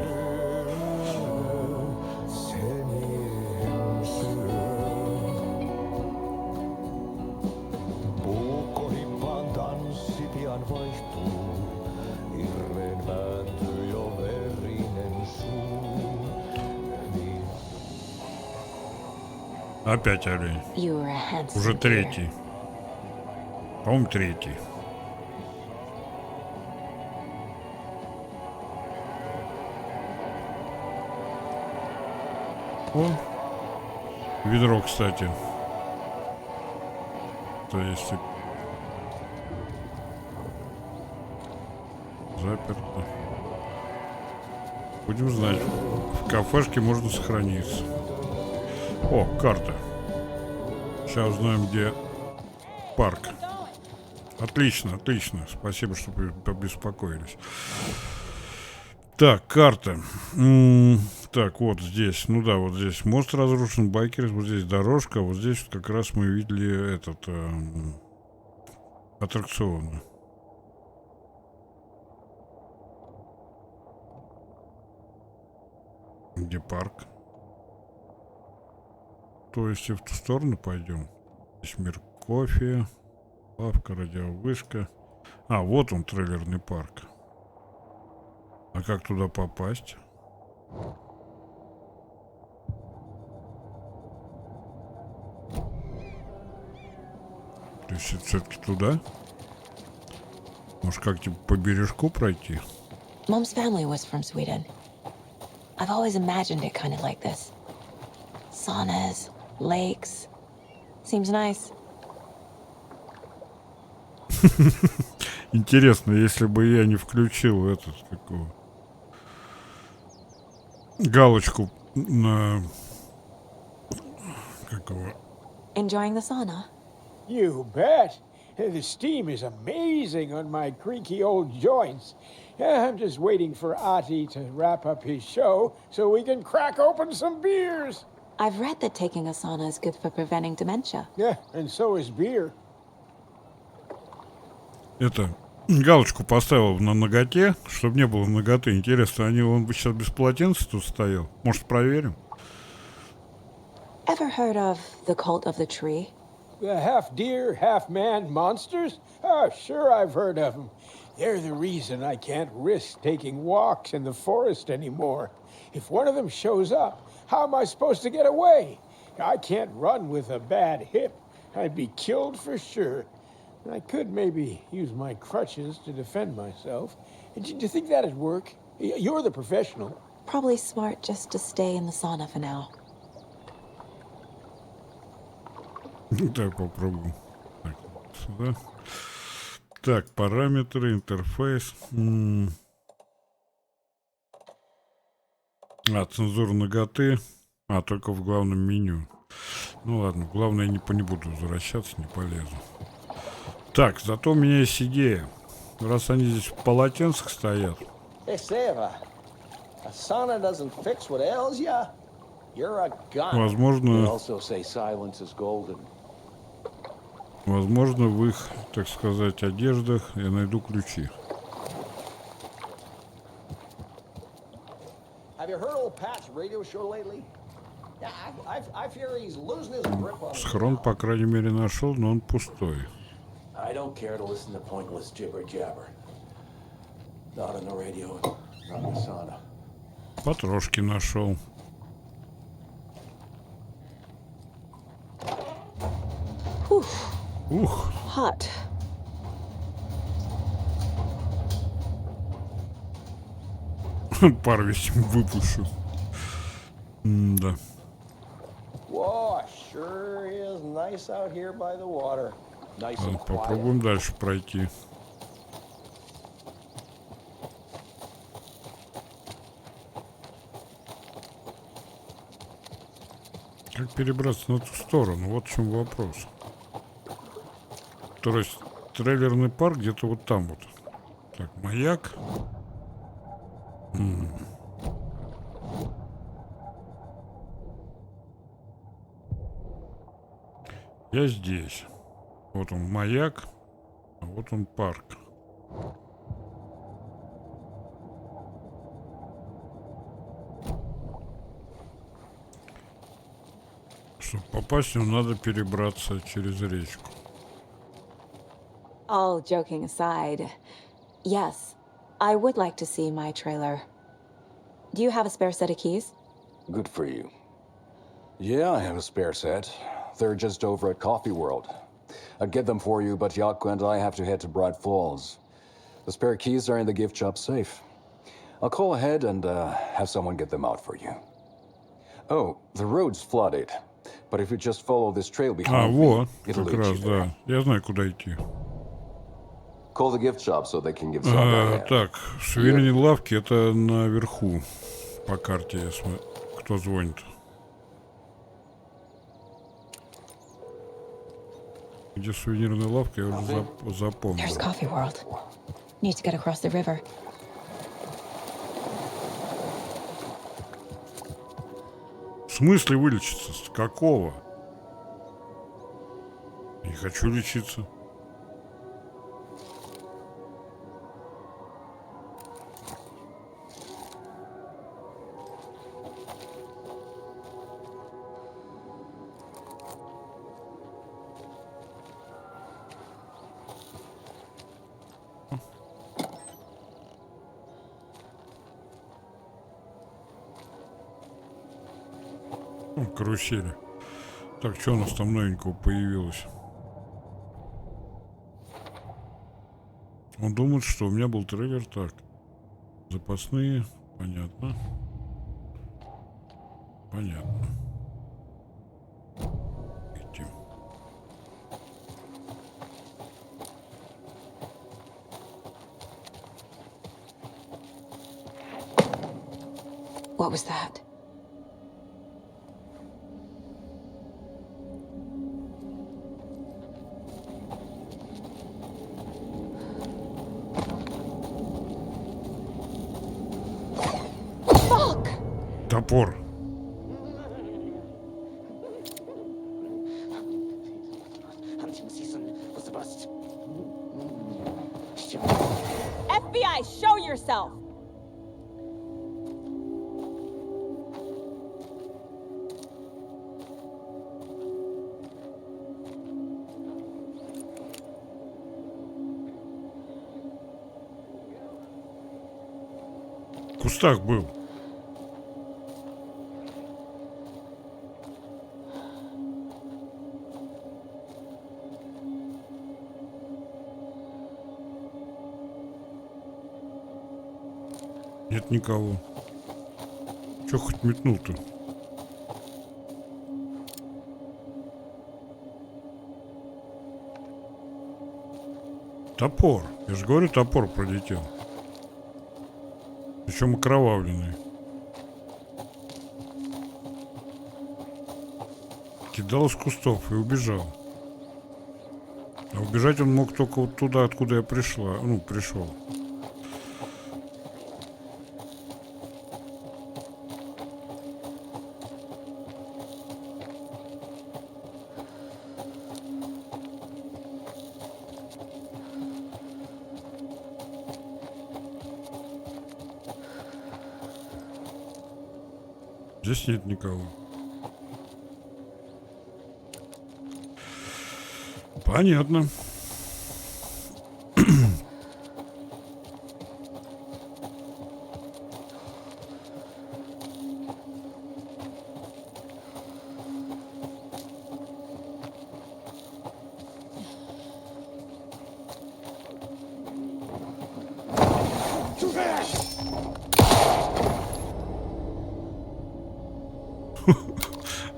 Опять олень. Уже третий. По-моему, третий. О, ведро, кстати. То есть заперто. Будем знать. В кафешке можно сохраниться. О, карта. Сейчас узнаем, где парк. Отлично, отлично. Спасибо, что побеспокоились. Так, карта. Так, вот здесь. Ну да, вот здесь мост разрушен, байкеры. Вот здесь дорожка. Вот здесь как раз мы видели этот аттракцион. Где парк? То есть и в ту сторону пойдем. Здесь мир кофе, лавка, радиовышка. А, вот он, трейлерный парк. А как туда попасть? То есть это все-таки туда? Может, как типа по бережку пройти? Mom's family was from Sweden. I've always imagined it kind of like this. Saunas, lakes. Seems nice. Интересно, если бы я не включил этот какого галочку на какого. Enjoying the sauna? You bet. The steam is amazing on my creaky old joints. I'm just waiting for Ati to wrap up his show so we can crack open some beers. I've read that taking a sauna is good for preventing dementia. Yeah, and so is beer. Это галочку поставил на ноготе, чтобы не было ноготы. Интересно, он бы сейчас без полотенца тут стоял? Может, проверим? Ever heard of the cult of the tree? The half-deer, half-man monsters? Oh, sure I've heard of them. They're the reason I can't risk taking walks in the forest anymore. If one of them shows up, how am I supposed to get away? I can't run with a bad hip. I'd be killed for sure. I could maybe use my crutches to defend myself. Do you think that'd work? You're the professional. Probably smart just to stay in the sauna for now. Так, попробуем. Так, сюда. Так, параметры, интерфейс. А, цензура наготы. А, только в главном меню. Ну ладно, главное, не буду возвращаться, не полезу. Так, зато у меня есть идея. Раз они здесь в полотенцах стоят. Возможно, в их, так сказать, одеждах я найду ключи. Схрон, по крайней мере, нашел, но он пустой. Потрошки нашел. Ух. Hot. Пар весь выпущу. Whoa, sure is nice out here by the water. Ладно, попробуем дальше пройти. Как перебраться на ту сторону? Вот в чем вопрос. То есть трейлерный парк где-то вот там вот. Так, маяк. Я здесь. Вот он маяк, а вот он парк. Чтобы попасть, в него надо перебраться через речку. All joking aside, yes, I would like to see my trailer. Do you have a spare set of keys? Good for you. Yeah, I have a spare set. They're just over at Coffee World. I'd get them for you, but Yaku and I have to head to Bright Falls. The spare keys are in the gift shop safe. I'll call ahead and have someone get them out for you. Oh, the road's flooded. But if you just follow this trail behind вот, me, it'll как lead раз, you there. да. Я знаю, куда идти. Call the gift shop so they can give Saga a hand. Так, сувенирные лавки это наверху по карте, я смотрю. Кто звонит? Где сувенирная лавка, я уже запомнил. There's Coffee World. Need to get across the river. В смысле вылечиться? С какого? Не хочу лечиться. Карусели. Так, что у нас там новенького появилось? Он думает, что у меня был трейлер. Так, запасные. Понятно. Понятно. Идти. What was that? Топор. FBI, show yourself! В кустах был. Нет никого. Чё хоть метнул-то? Топор. Я же говорю, топор пролетел. Причем окровавленный. Кидал из кустов и убежал. А убежать он мог только вот туда, откуда я пришла. Ну, пришел. Здесь нет никого. Понятно.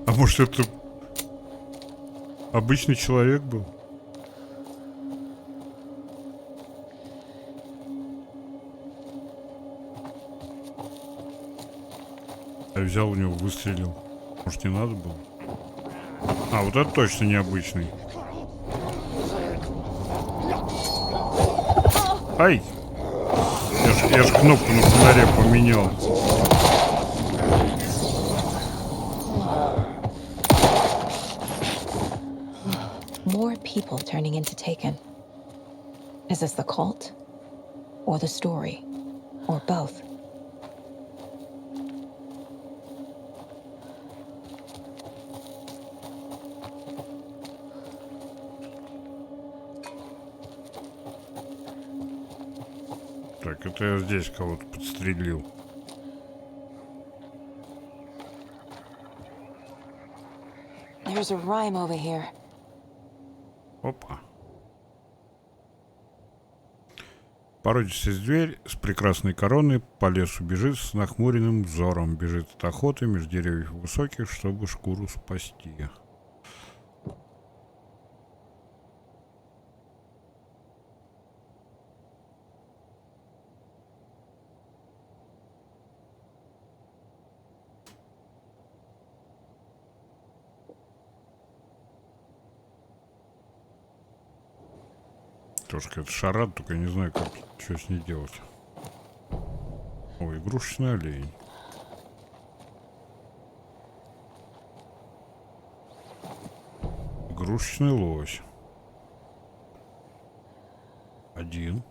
А может это обычный человек был? Я взял у него, выстрелил. Может, не надо было? А, вот это точно необычный. Ай! Я ж кнопку на фонаре поменял. More people turning into Taken. Is this the cult? Or the story? Or both? Так, это я здесь кого-то подстрелил. There's a rhyme over here. Опа. Породистая зверь с прекрасной короной по лесу бежит с нахмуренным взором. Бежит от охоты между деревьев высоких, чтобы шкуру спасти. Тоже какая-то шарада, только я не знаю, как, что с ней делать. Ой, игрушечный олень. Игрушечный лось. Один.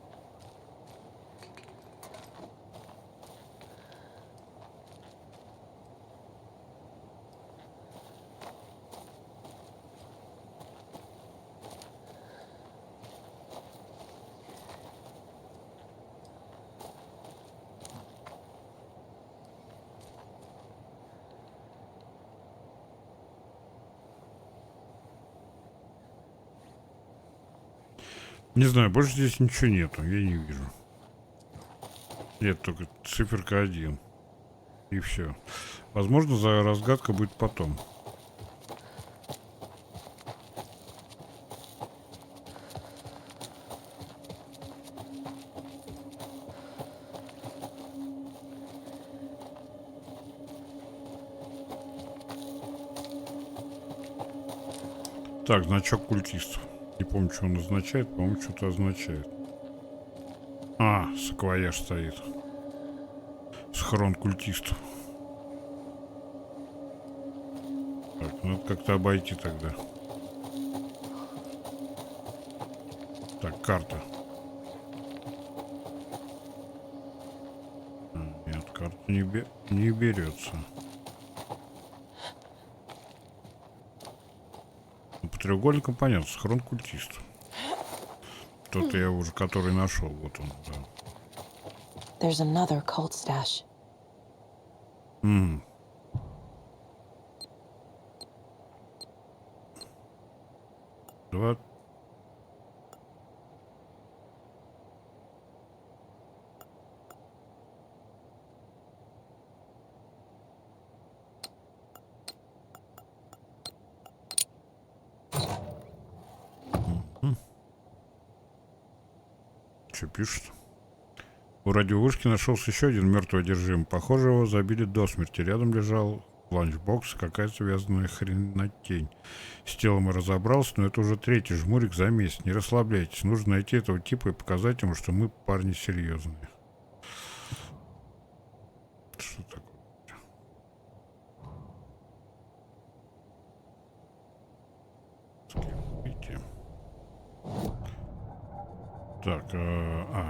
Не знаю, больше здесь ничего нету, я не вижу. Нет, только циферка 1. И все. Возможно, разгадка будет потом. Так, значок культистов. Не помню, что он означает. По-моему, что-то означает. А, саквояж стоит. Схрон культистов. Так, надо как-то обойти тогда. Так, карта. Нет, карта не берется. По треугольникам понятно, схрон культистов. Тот я уже, который нашел, вот он, да. There's another cult stash. Два. Что пишет? У радиовышки нашелся еще один мертвый одержим. Похоже, его забили до смерти. Рядом лежал ланчбокс, какая-то связанная хренотень. С телом я разобрался, но это уже третий жмурик за месяц. Не расслабляйтесь. Нужно найти этого типа и показать ему, что мы парни серьезные. Что такое? Скипните. Так,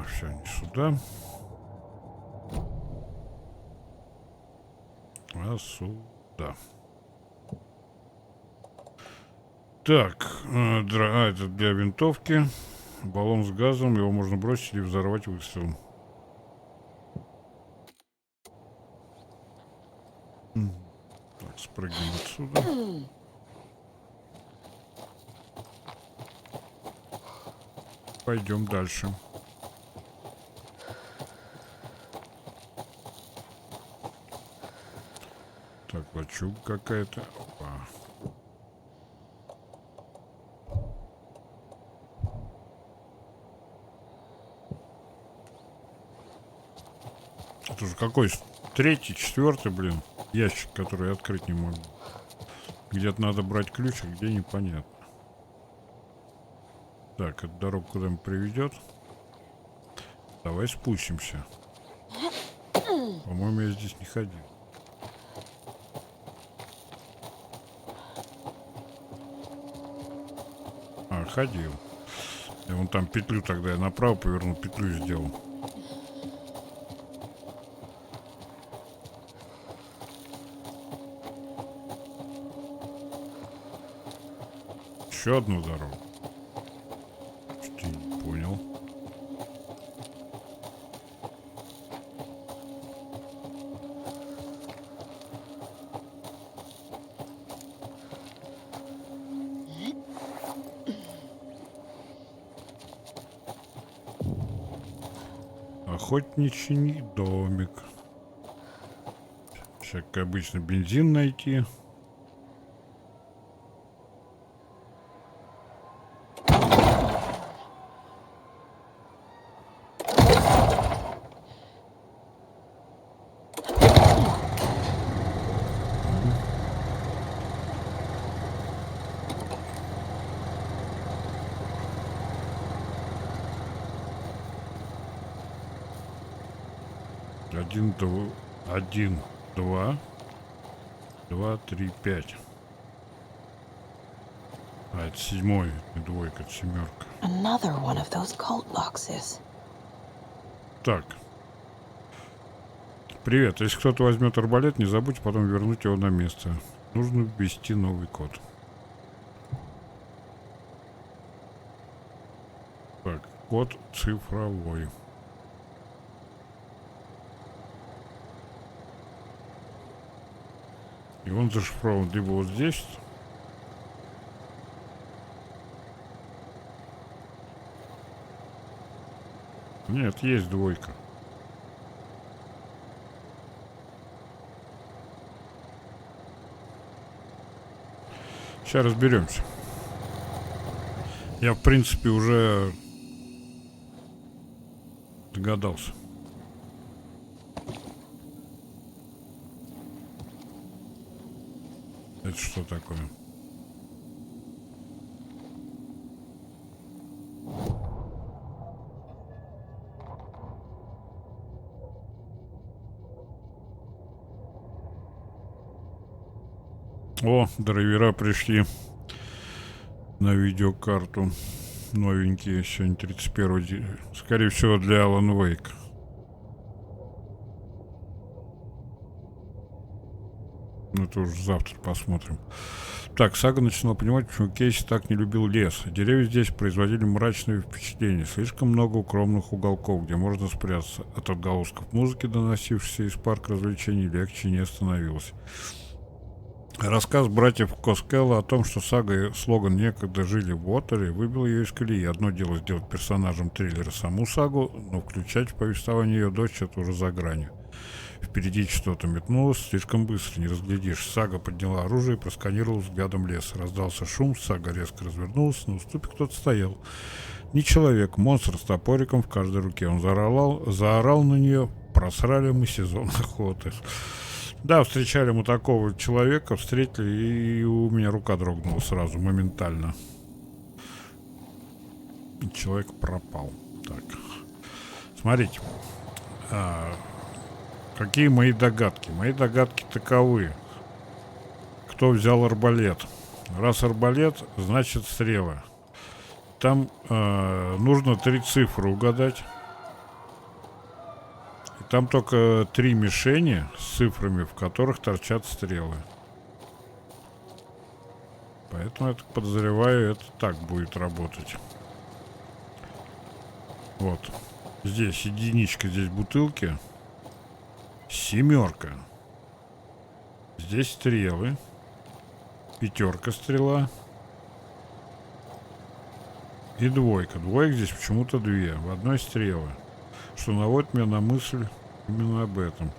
все, не сюда. А сюда. Так, это для винтовки. Баллон с газом, его можно бросить или взорвать выстрелом. Так, спрыгнем отсюда. Пойдем дальше. Так, лачуга какая-то. Опа. Это уже какой? Третий, четвертый, блин. ящик, который я открыть не могу. Где-то надо брать ключ, а где непонятно. Так, эта дорога куда-нибудь приведет. Давай спустимся. По-моему, я здесь не ходил. А, ходил. Я вон там петлю тогда я направо повернул, петлю сделал. Еще одну дорогу. Что-то не понял. Охотничий домик. Сейчас, как обычно, бензин найти. Один, два, 3, 5. А, это 7, не двойка, это 7. Another one of those cult boxes. Так. Привет, если кто-то возьмет арбалет, не забудьте потом вернуть его на место. Нужно ввести новый код. Так, код цифровой. И он зашифрован либо вот здесь. Нет, есть двойка. Сейчас разберемся. Я, в принципе, уже догадался. Это что такое? О, драйвера пришли на видеокарту. Новенькие, сегодня 31 день. Скорее всего, для Alan Wake. Ну, это уже завтра посмотрим. Так, Сага начала понимать, почему Кейси так не любил лес. Деревья здесь производили мрачные впечатления. Слишком много укромных уголков, где можно спрятаться. От отголосков музыки, доносившейся из парка развлечений, легче не становилось. Рассказ братьев Коскелла о том, что Сага и Слоган некогда жили в Уотери, выбил ее из колеи. Одно дело сделать персонажем триллера саму Сагу, но включать в повествование ее дочь — это уже за гранью. Впереди что-то метнулось, слишком быстро, не разглядишь. Сага подняла оружие и просканировала взглядом лес. Раздался шум, Сага резко развернулась, на уступе кто-то стоял. Не человек, монстр с топориком в каждой руке. Он заорал на нее: «Просрали мы сезон охоты». Да, встречали мы такого человека, встретили, и у меня рука дрогнула сразу, моментально. И человек пропал. Так, смотрите. Какие мои догадки? Мои догадки таковы. Кто взял арбалет? Раз арбалет, значит стрелы. Там нужно 3 цифры угадать. И там только 3 мишени с цифрами, в которых торчат стрелы. Поэтому я так подозреваю, это так будет работать. Вот. Здесь единичка, здесь бутылки. 7. Здесь стрелы. 5 стрела. И 2. Двоек здесь почему-то 2. В одной стрелы. Что наводит меня на мысль именно об этом.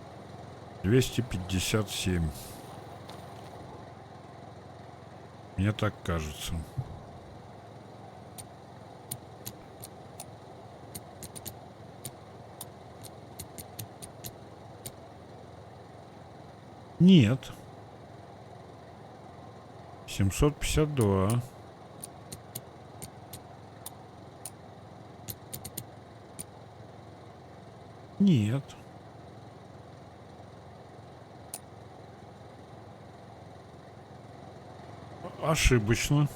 257. Мне так кажется. Нет. 752. Нет. Ошибочно.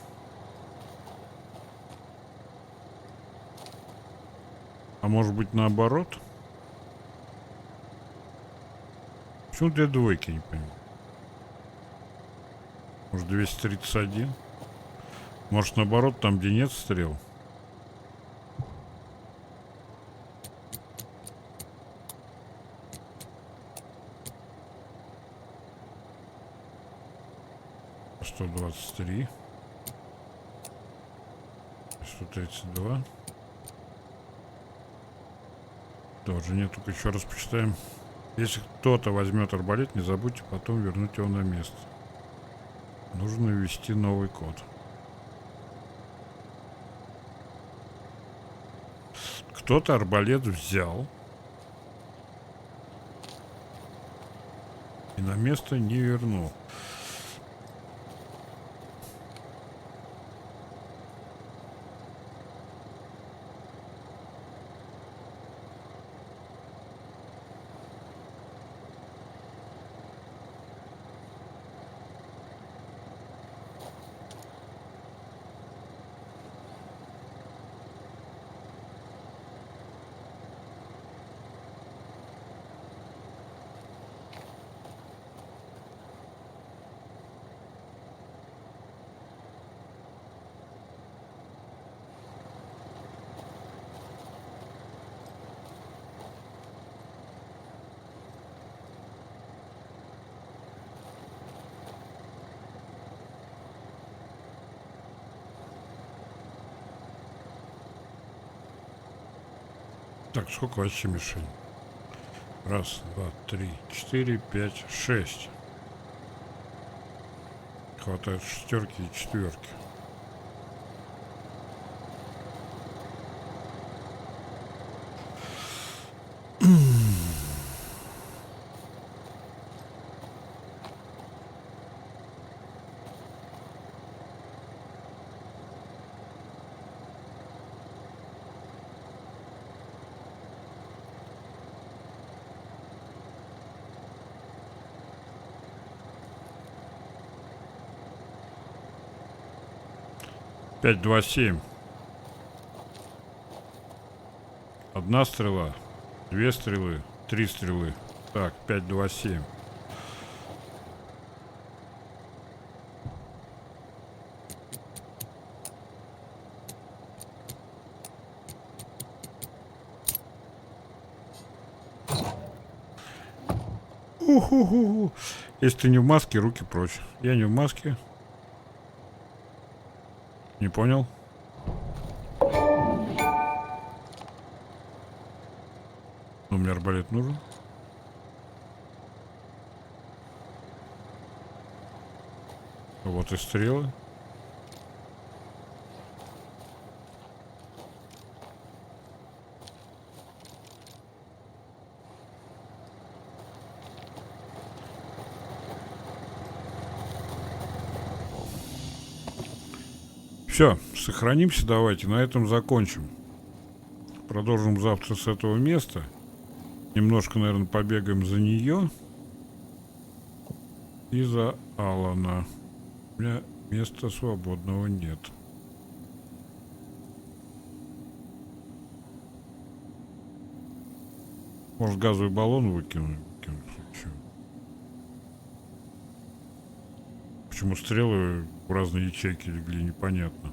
А может быть наоборот? Почему две двойки, не понимаю? Может 231? Может наоборот, там где нет стрел? Сто 123. 132. Тоже нет, только еще раз почитаем. Если кто-то возьмет арбалет, не забудьте потом вернуть его на место. Нужно ввести новый код. Кто-то арбалет взял и на место не вернул. Так, сколько вообще мишень? Раз, два, три, 4, 5, 6. Хватает шестерки и четверки. Пять, 2, 7. Одна стрела, две стрелы, три стрелы. Так, 5, 2, 7. Если ты не в маске, руки прочь. Я не в маске. Не понял? Но мне арбалет нужен. Вот и стрелы. Все, сохранимся, давайте, на этом закончим. Продолжим завтра с этого места. Немножко, наверное, побегаем за нее. И за Алана. У меня места свободного нет. Может, газовый баллон выкинуть? Почему стрелы в разные ячейки легли, непонятно.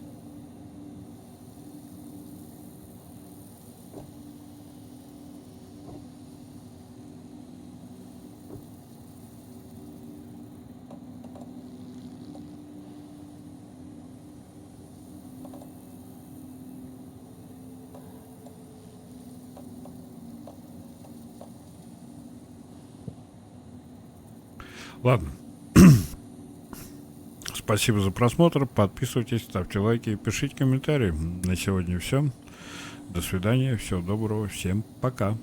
Ладно. Спасибо за просмотр. Подписывайтесь, ставьте лайки и пишите комментарии. На сегодня все. До свидания. Всего доброго. Всем пока.